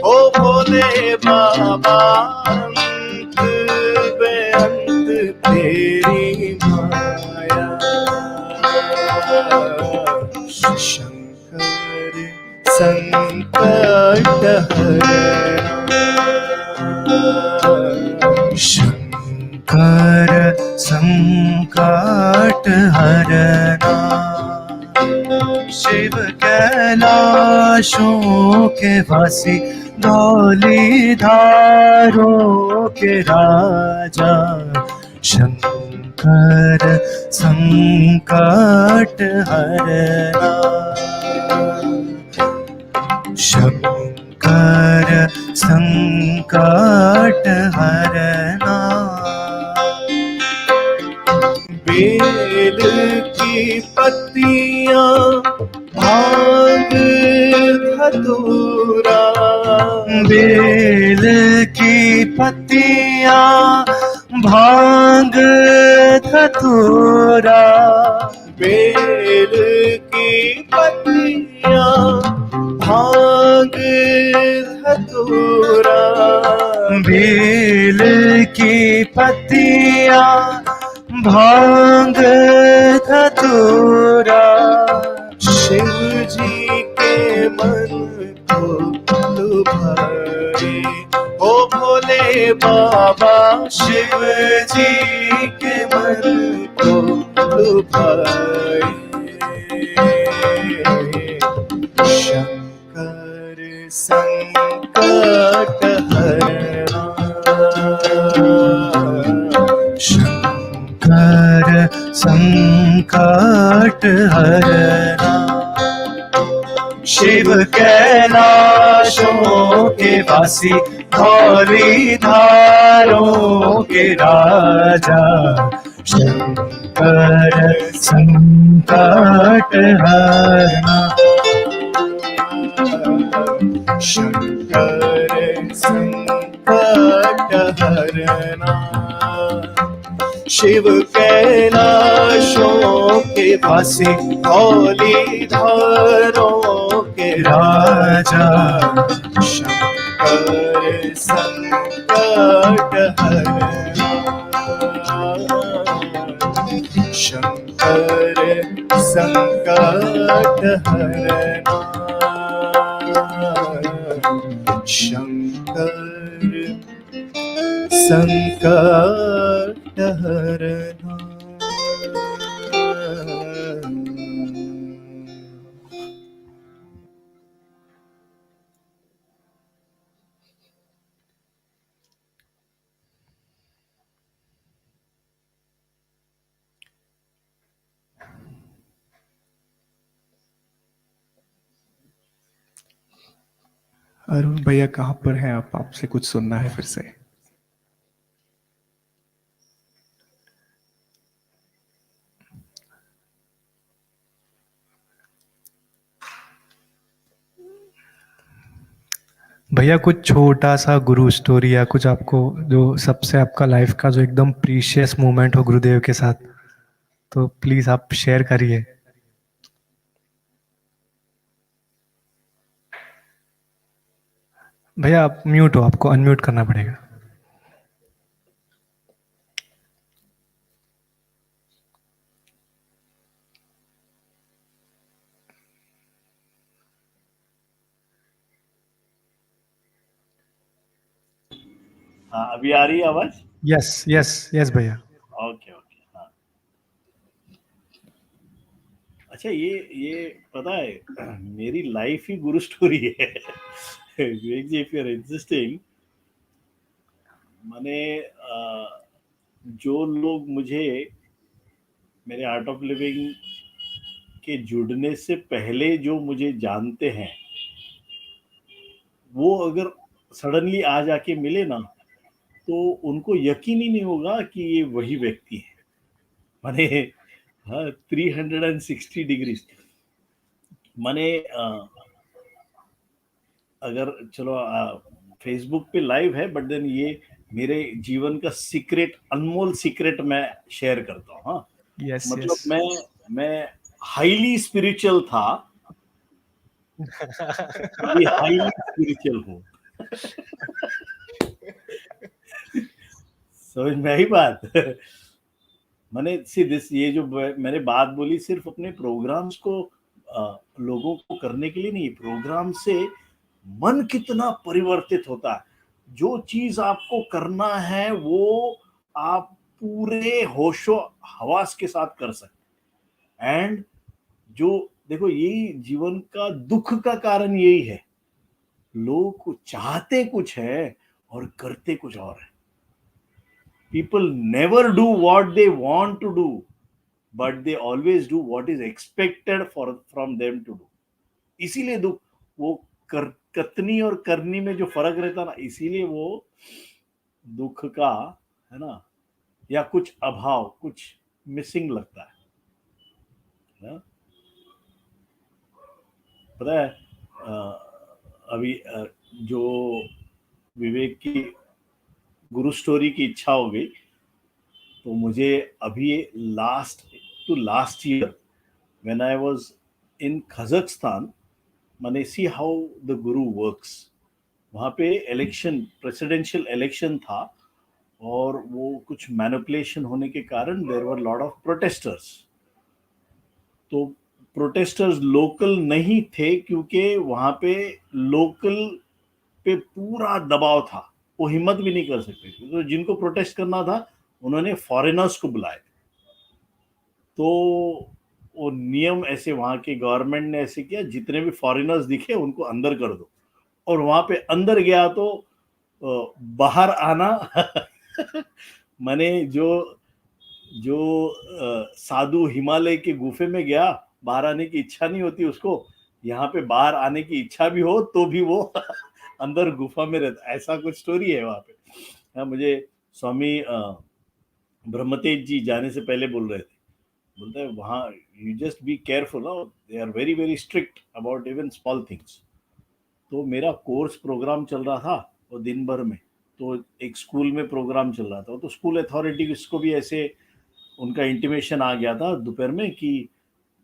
ओ भोले बाबा, अंत बेअंत तेरी माया। शंकर संकट हरना। शंकर संकट हरना। शिव कैलाशों के वासी, धौलीधारों के राजा, शंकर संकट हरना। शंकर संकट हरना। बेल की पत्तियां, भांग धतूरा। बेल की पत्तियां, भांग धतूरा। बेल की पत्तियां, भांग धतूरा। बेल की पत्तियां, भांग धतूरा। शिव जी के मन को लुभाए, ओ भोले बाबा, शिव जी के मन को लुभाए। शंकर संकट हरना। शंकर संकट हरना। शिव कैलाशों के वासी, धौलीधारों के राजा, शंकर संकट हरना। शंकर संकट हरना। शिव कैलाशों के वासी, धौलीधारों के राजा, शंकर संकट हरना। शंकर संकट हरना। शंकर संकट हरना। अरुण भैया कहाँ पर हैं आप? आपसे कुछ सुनना है फिर से। भैया कुछ छोटा सा गुरु स्टोरी या कुछ आपको जो सबसे आपका लाइफ का जो एकदम प्रीशियस मोमेंट हो गुरुदेव के साथ, तो प्लीज आप शेयर करिए। भैया आप म्यूट हो, आपको अनम्यूट करना पड़ेगा। हाँ, अभी आ रही है आवाज? यस यस यस भैया। ओके ओके, हाँ। अच्छा, ये पता है मेरी लाइफ ही गुरु स्टोरी है। विवेक जी, इफ यू आर इंसिस्टिंग, मैंने जो लोग मुझे मेरे आर्ट ऑफ लिविंग के जुड़ने से पहले जो मुझे जानते हैं, वो अगर सडनली आज आके मिले ना, तो उनको यकीन ही नहीं होगा कि ये वही व्यक्ति है। माने हाँ, 360 डिग्री। माने अगर चलो फेसबुक पे लाइव है, बट देन ये मेरे जीवन का सीक्रेट, अनमोल सीक्रेट मैं शेयर करता हूँ। हाँ, यस मतलब यस। मैं हाईली स्पिरिचुअल था, अभी हाईली स्पिरिचुअल हूँ। समझ में आई बात? मैंने सी दिस, ये जो मैंने बात बोली सिर्फ अपने प्रोग्राम्स को लोगों को करने के लिए नहीं, प्रोग्राम से मन कितना परिवर्तित होता है। जो चीज आपको करना है वो आप पूरे होशो हवास के साथ कर सकते। एंड जो देखो, यही जीवन का दुख का कारण यही है, लोग चाहते कुछ है और करते कुछ और है। People never do what they want to do, but they always do what is expected from them to do. इसीलिए दुख, वो कतनी और करनी में जो फर्क रहता ना, इसीलिए वो दुख का, है ना, या कुछ अभाव, कुछ मिसिंग लगता है ना? पता है अभी जो विवेक की गुरु स्टोरी की इच्छा हो गई, तो मुझे अभी last year when I was in Kazakhstan, मैंने see how the Guru works. वहाँ पे इलेक्शन, प्रेसिडेंशियल इलेक्शन था, और वो कुछ मैनिपुलेशन होने के कारण there were lot of protesters. तो प्रोटेस्टर्स लोकल नहीं थे, क्योंकि वहाँ पे लोकल पे पूरा दबाव था, वो हिम्मत भी नहीं कर सकते थे। तो जिनको प्रोटेस्ट करना था, उन्होंने फॉरेनर्स को बुलाए। तो वो नियम ऐसे, वहाँ के गवर्नमेंट ने ऐसे किया, जितने भी फॉरेनर्स दिखे उनको अंदर कर दो। और वहाँ पे अंदर गया तो बाहर आना माने जो जो साधु हिमालय के गुफे में गया, बाहर आने की इच्छा नहीं होती उसको, यहाँ पे बाहर आने की इच्छा भी हो तो भी वो अंदर गुफा में रहता। ऐसा कुछ स्टोरी है वहाँ पे। हाँ, मुझे स्वामी ब्रह्मतेज जी जाने से पहले बोल रहे थे, बोलते हैं वहाँ you just be careful, they are very very strict about even small things. तो मेरा कोर्स प्रोग्राम चल रहा था वो दिन भर में, तो एक स्कूल में प्रोग्राम चल रहा था, तो स्कूल अथॉरिटी को भी ऐसे उनका इंटीमेशन आ गया था दोपहर में कि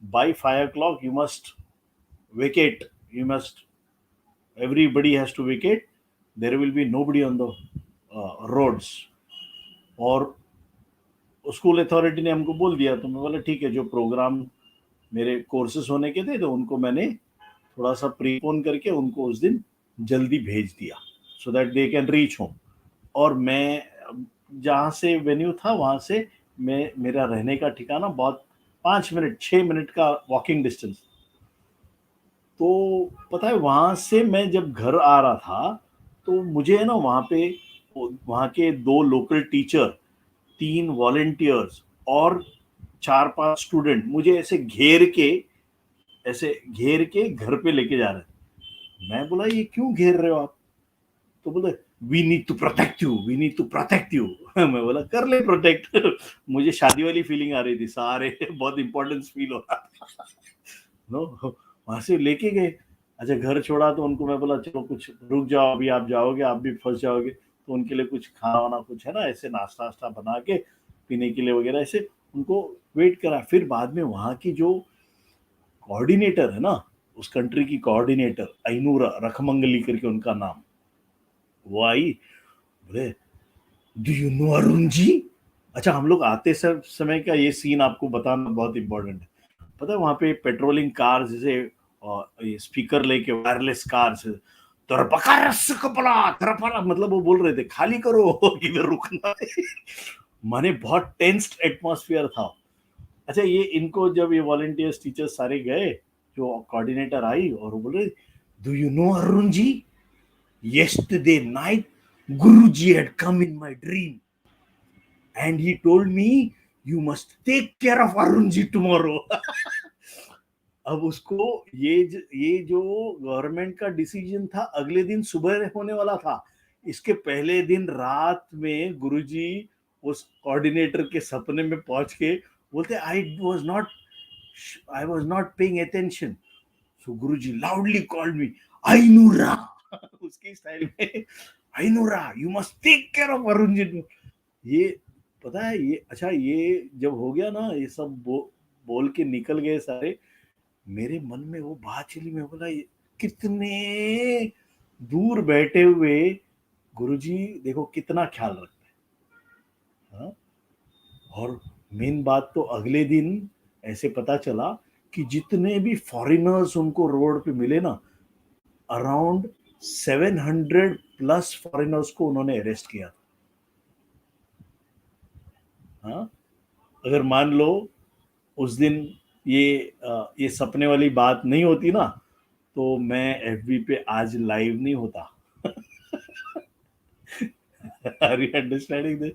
by 5 o'clock you must vacate, you must, everybody has to vacate, there will be nobody on the roads। और स्कूल अथॉरिटी ने हमको बोल दिया, तो मैं बोला ठीक है, जो प्रोग्राम मेरे कोर्सेस होने के थे तो उनको मैंने थोड़ा सा प्रीपोन करके उनको उस दिन जल्दी भेज दिया, so that they can reach home. और मैं जहाँ से वेन्यू था वहाँ से मेरा रहने का ठिकाना बहुत 6 मिनट का वॉकिंग डिस्टेंस। तो पता है, वहाँ से मैं जब घर आ रहा था, तो मुझे है ना, वहाँ के 2 लोकल टीचर, 3 वॉलंटियर्स और 4-5 स्टूडेंट मुझे ऐसे घेर के घर पे लेके जा रहे थे। मैं बोला ये क्यों घेर रहे हो आप? तो बोले we need to protect you, we need to protect you. मैं बोला कर ले प्रोटेक्ट। मुझे शादी वाली फीलिंग आ रही थी, सारे बहुत इंपॉर्टेंस फील हो रहा था। नो, वहां से लेके गए। अच्छा घर छोड़ा तो उनको मैं बोला चलो कुछ रुक जाओ, अभी आप जाओगे आप भी फंस जाओगे, तो उनके लिए कुछ खाना वाना कुछ है ना ऐसे नाश्ता वास्ता बना के पीने के लिए वगैरह ऐसे उनको वेट करा। फिर बाद में वहाँ की जो कोऑर्डिनेटर है ना, उस कंट्री की कोऑर्डिनेटर अइनूर रखमंगली करके उनका नाम, वो आई, बोले डू यू नो अरुण जी। अच्छा हम लोग आते समय का ये सीन आपको बताना बहुत इंपॉर्टेंट है। पता है वहां पे पेट्रोलिंग कार जैसे ये स्पीकर लेके वायरलेस कार से तरपका रस कपड़ा तरपरा, मतलब वो बोल रहे थे खाली करो इधर रुकना है। माने बहुत टेंस्ड एटमॉस्फेयर था। अच्छा ये इनको जब ये वॉलंटियर्स टीचर्स सारे गए, जो कोऑर्डिनेटर आई और वो बोल रहे do you know Arun ji, yesterday night Guruji had come in my dream and he told me you must take care of Arunji tomorrow. अब उसको ये जो गवर्नमेंट का डिसीजन था अगले दिन सुबह होने वाला था, इसके पहले दिन रात में गुरुजी उस कोऑर्डिनेटर के सपने में पहुंच के बोलते I was not paying attention, so Guruji loudly called me Ainura. उसकी स्टाइल में Ainura you must take care of Arun ji. ये पता है ये, अच्छा ये जब हो गया ना ये सब बोल के निकल गए सारे, मेरे मन में वो बात चली, मैं बोला कितने दूर बैठे हुए गुरुजी देखो कितना ख्याल रखते हैं। और मेन बात तो अगले दिन ऐसे पता चला कि जितने भी फॉरेनर्स उनको रोड पे मिले ना, अराउंड 700 प्लस फॉरेनर्स को उन्होंने अरेस्ट किया था। हाँ अगर मान लो उस दिन ये सपने वाली बात नहीं होती ना, तो मैं एफबी पे आज लाइव नहीं होता। Are you understanding this?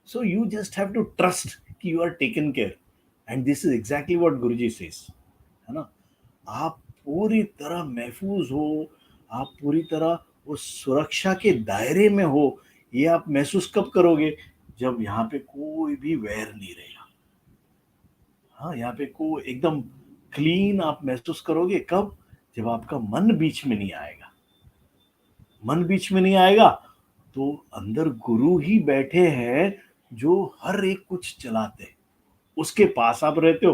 So you just have to trust कि you are taken care, and this is exactly what Guruji says, है ना? आप पूरी तरह महफूज हो, आप पूरी तरह उस सुरक्षा के दायरे में हो। ये आप महसूस कब करोगे? जब यहाँ पे कोई भी वैर नहीं रहेगा। हाँ यहाँ पे को एकदम क्लीन आप महसूस करोगे कब? जब आपका मन बीच में नहीं आएगा। मन बीच में नहीं आएगा तो अंदर गुरु ही बैठे हैं जो हर एक कुछ चलाते हैं, उसके पास आप रहते हो।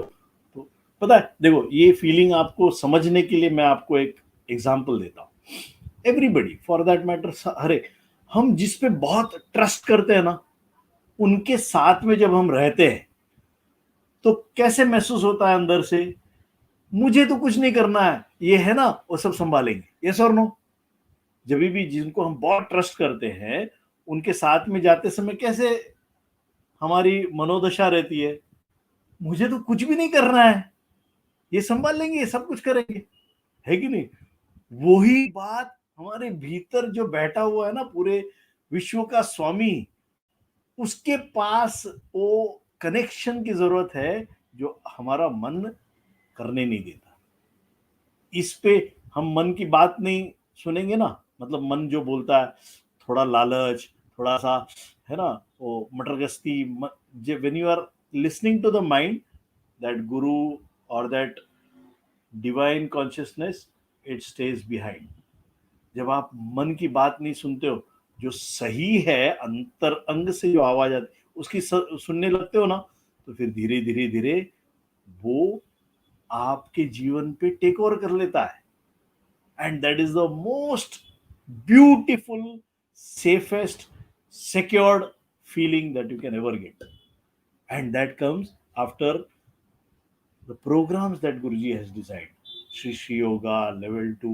तो पता है देखो ये फीलिंग आपको समझने के लिए मैं आपको एक एग्जांपल देता हूँ। एवरीबडी फॉर दैट मैटर, अरे हम जिस पे बहुत ट्रस्ट करते हैं ना, उनके साथ में जब हम रहते हैं तो कैसे महसूस होता है अंदर से, मुझे तो कुछ नहीं करना है, ये है ना वो सब संभालेंगे। यस और नो? जब भी जिनको हम बहुत ट्रस्ट करते हैं उनके साथ में जाते समय कैसे हमारी मनोदशा रहती है, मुझे तो कुछ भी नहीं करना है, ये संभाल लेंगे, ये सब कुछ करेंगे, है कि नहीं? वही बात हमारे भीतर जो बैठा हुआ है ना पूरे विश्व का स्वामी, उसके पास वो कनेक्शन की जरूरत है जो हमारा मन करने नहीं देता। इस पे हम मन की बात नहीं सुनेंगे ना, मतलब मन जो बोलता है थोड़ा लालच, थोड़ा सा है ना वो मटरगस्ती, when you are listening to the mind, that guru और that divine consciousness, it stays behind. जब आप मन की बात नहीं सुनते हो, जो सही है अंतर अंग से जो आवाज आती उसकी सुनने लगते हो ना, तो फिर धीरे धीरे धीरे वो आपके जीवन पे टेक ओवर कर लेता है। And that is the most beautiful, safest, secured feeling that you can ever get, and that comes after the programs that Guruji has designed. Shri Shri Yoga level 2,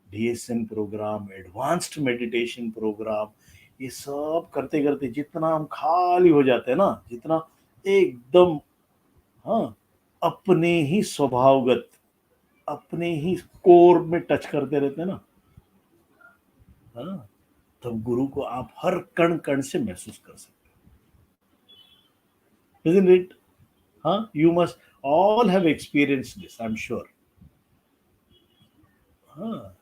DSM program, advanced meditation program, ये सब करते करते जितना हम खाली हो जाते हैं ना, जितना एकदम हाँ अपने ही स्वभावगत, अपने ही कोर में टच करते रहते हैं ना, हाँ तब गुरु को आप हर कण कण से महसूस कर सकते हैं। Isn't it? Huh? You must all have experienced this, I'm sure. हाँ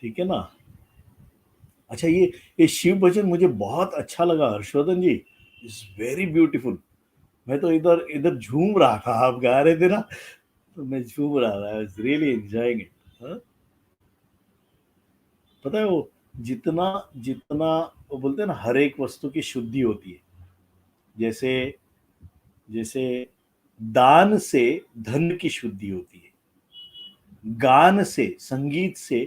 ठीक है ना? अच्छा ये शिव भजन मुझे बहुत अच्छा लगा हर्षवर्धन जी, इट्स वेरी ब्यूटीफुल। मैं तो इधर इधर झूम रहा था, आप गा रहे थे ना, तो मैं झूम रहा था, I was really enjoying it. पता है वो जितना जितना वो बोलते हैं ना, हर एक वस्तु की शुद्धि होती है। जैसे जैसे दान से धन की शुद्धि होती है, गान से, संगीत से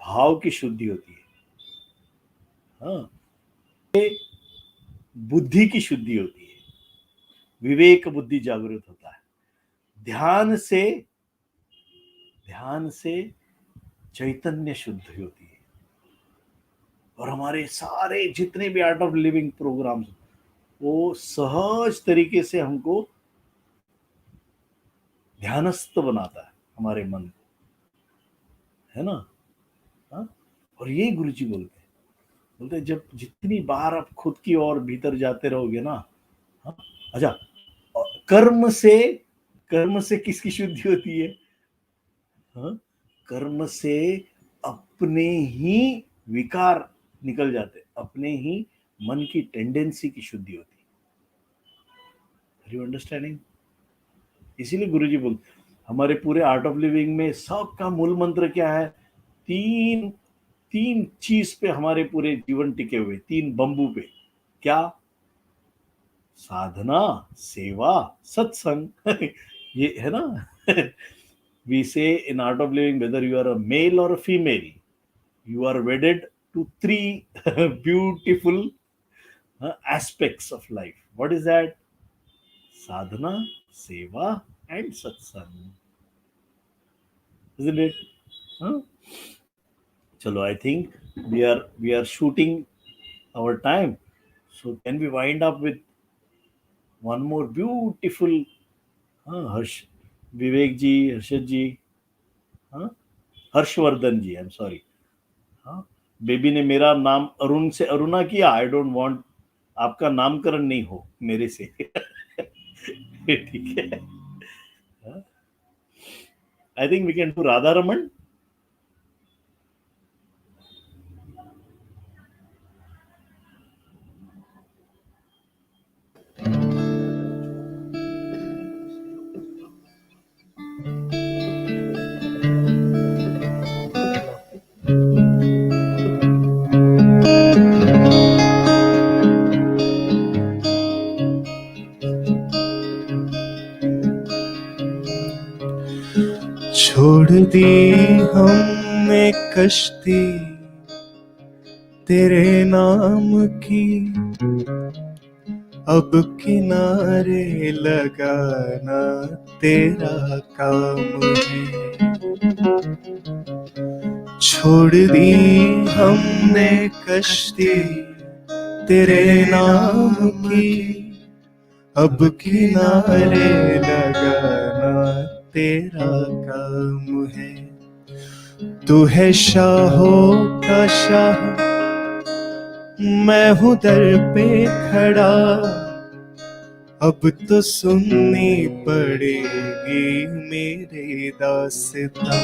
भाव की शुद्धि होती है, हाँ, बुद्धि की शुद्धि होती है, विवेक बुद्धि जागृत होता है। ध्यान से चैतन्य शुद्धि होती है। और हमारे सारे जितने भी आर्ट ऑफ लिविंग प्रोग्राम्स, वो सहज तरीके से हमको ध्यानस्थ बनाता है, हमारे मन को, है ना। हाँ? और ये गुरुजी बोलते हैं जब जितनी बार आप खुद की ओर भीतर जाते रहोगे ना। हाँ? अच्छा, कर्म से किसकी शुद्धि होती है? हाँ? कर्म से अपने ही विकार निकल जाते, अपने ही मन की टेंडेंसी की शुद्धि होती है। You understanding? इसीलिए गुरुजी बोलते हमारे पूरे आर्ट ऑफ लिविंग में सबका मूल मंत्र क्या है? तीन चीज पे हमारे पूरे जीवन टिके हुए, तीन बंबू पे। क्या? साधना, सेवा, सत्संग। ये है ना। We say in art of living, whether you are a male or a female, you are wedded to three beautiful aspects of life. What is that? Sadhana, seva, and satsang. Isn't it? Huh? Chalo, I think we are shooting our time. So can we wind up with one more beautiful Harsh, Vivek ji, Harshad ji, Harshvardhan ji, I am sorry. हाँ, बेबी ने मेरा नाम अरुण से अरुणा किया। आई डोंट वांट आपका नामकरण नहीं हो मेरे से। ठीक है। I think we can do Radha Raman. छोड़ दी हमने कश्ती तेरे नाम की, अब किनारे लगाना तेरा काम है। छोड़ दी हमने कश्ती तेरे नाम की, अब किनारे लगाना तेरा काम है। तू है शाहों का शाह, मैं हूँ दर पे खड़ा, अब तो सुननी पड़ेगी मेरे दास्तां।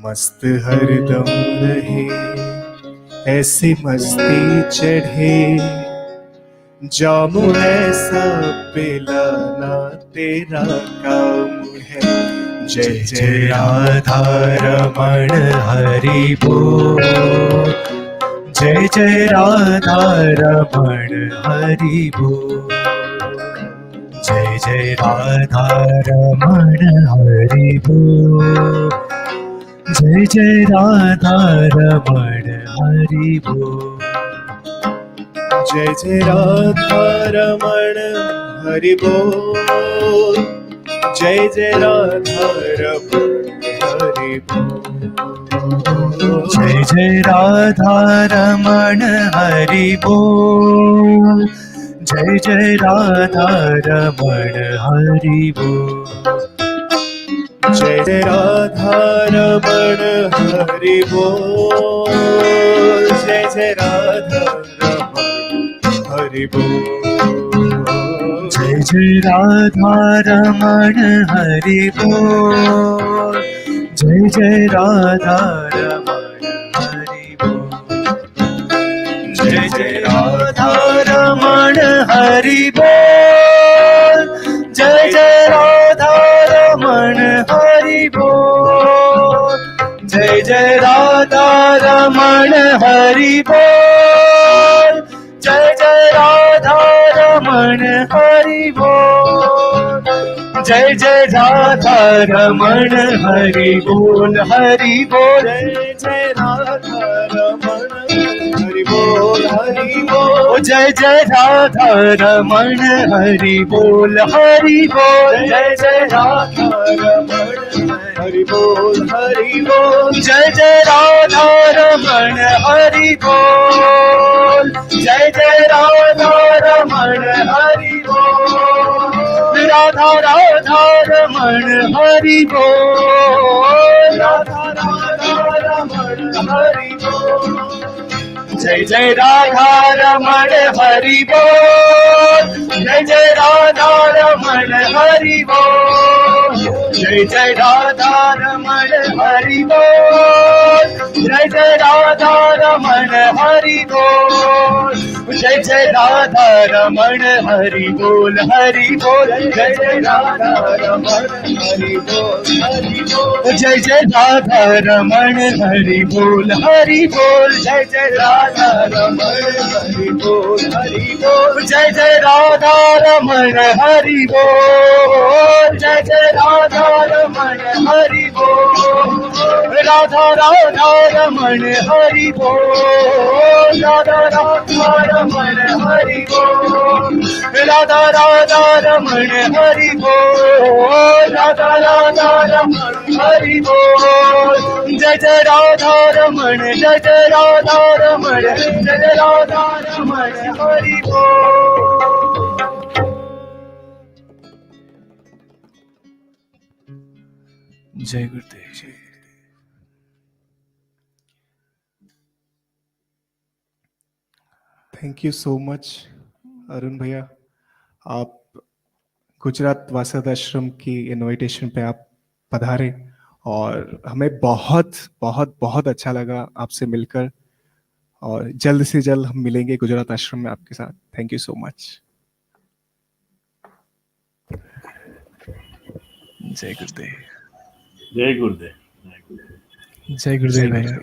मस्त हरदम रहे ऐसी मस्ती चढ़े, जामू ऐसा पिलाना तेरा काम है। जय जय राधा रमण हरि बोल, जय जय राधा रमण हरि बोल, जय जय राधा रमण हरि बोल, जय जय राधा रमण हरि बोल, जय जय राधा रमण हरि बोल, जय जय राधा रमण हरि बोल, जय जय राधा रमण हरि बोल, जय जय राधा रमण हरि बोल, जय जय राधा रमण हरि बोल, जय जय राधा हरि बोल, जय जय राधा रमण हरि बोल, जय जय राधा रमण हरि बोल, जय जय राधा रमण हरि बोल, जय जय राधा रमण रमण हरि बोल, जय जय राधा रमण हरि बोल, जय जय राधा रमण हरि बोल, हरि बोल, जय जय राधा रमण हरि बोल, हरि बोल, जय जय राधा रमण हरि बोल, हरि बोल, जय जय राधा रमण हरि बोल, हरि बोल, जय जय राधा रमण हरि बोल, जय जय राधा रमण हरि बोल, राधा राधा रमण हरि बोल, राधा राधा रमण हरि बोल, जय जय राधा रमण हरि बोल, जय जय राधा रमण हरि बोल, जय जय राधा रमण हरि बोल, जय जय राधा रमण हरि बोल, जय जय राधा रमण हरि बोल, हरि बोल, जय जय राधा रमण हरि बोल, हरि बोल, जय जय राधा रमण हरि बोल, हरि बोल, जय जय राधा रमण हरि बोल, हरि बोल, जय जय राधा रमण हरि बोल, जय जय राधा रमण हरि बोल, राधा राधा रमण हरि बोल, राधा राधा रमण हरि बोल, राधा राधा रमण हरि बोल, राधा राधा रमण हरि बोल, जय जय राधा रमण, जय जय राधा रमण, जय जय राधा रमण हरि बोल। जय Gurudev ji. Thank you so much Arun भैया, आप गुजरात वासद आश्रम की इनविटेशन पे आप पधारे और हमें बहुत बहुत बहुत अच्छा लगा आपसे मिलकर, और जल्द से जल्द हम मिलेंगे गुजरात आश्रम में आपके साथ। Thank you so much. जय गुरुदेव। जय गुरुदेव, जय गुरुदेव। जय गुरुदेव भैया।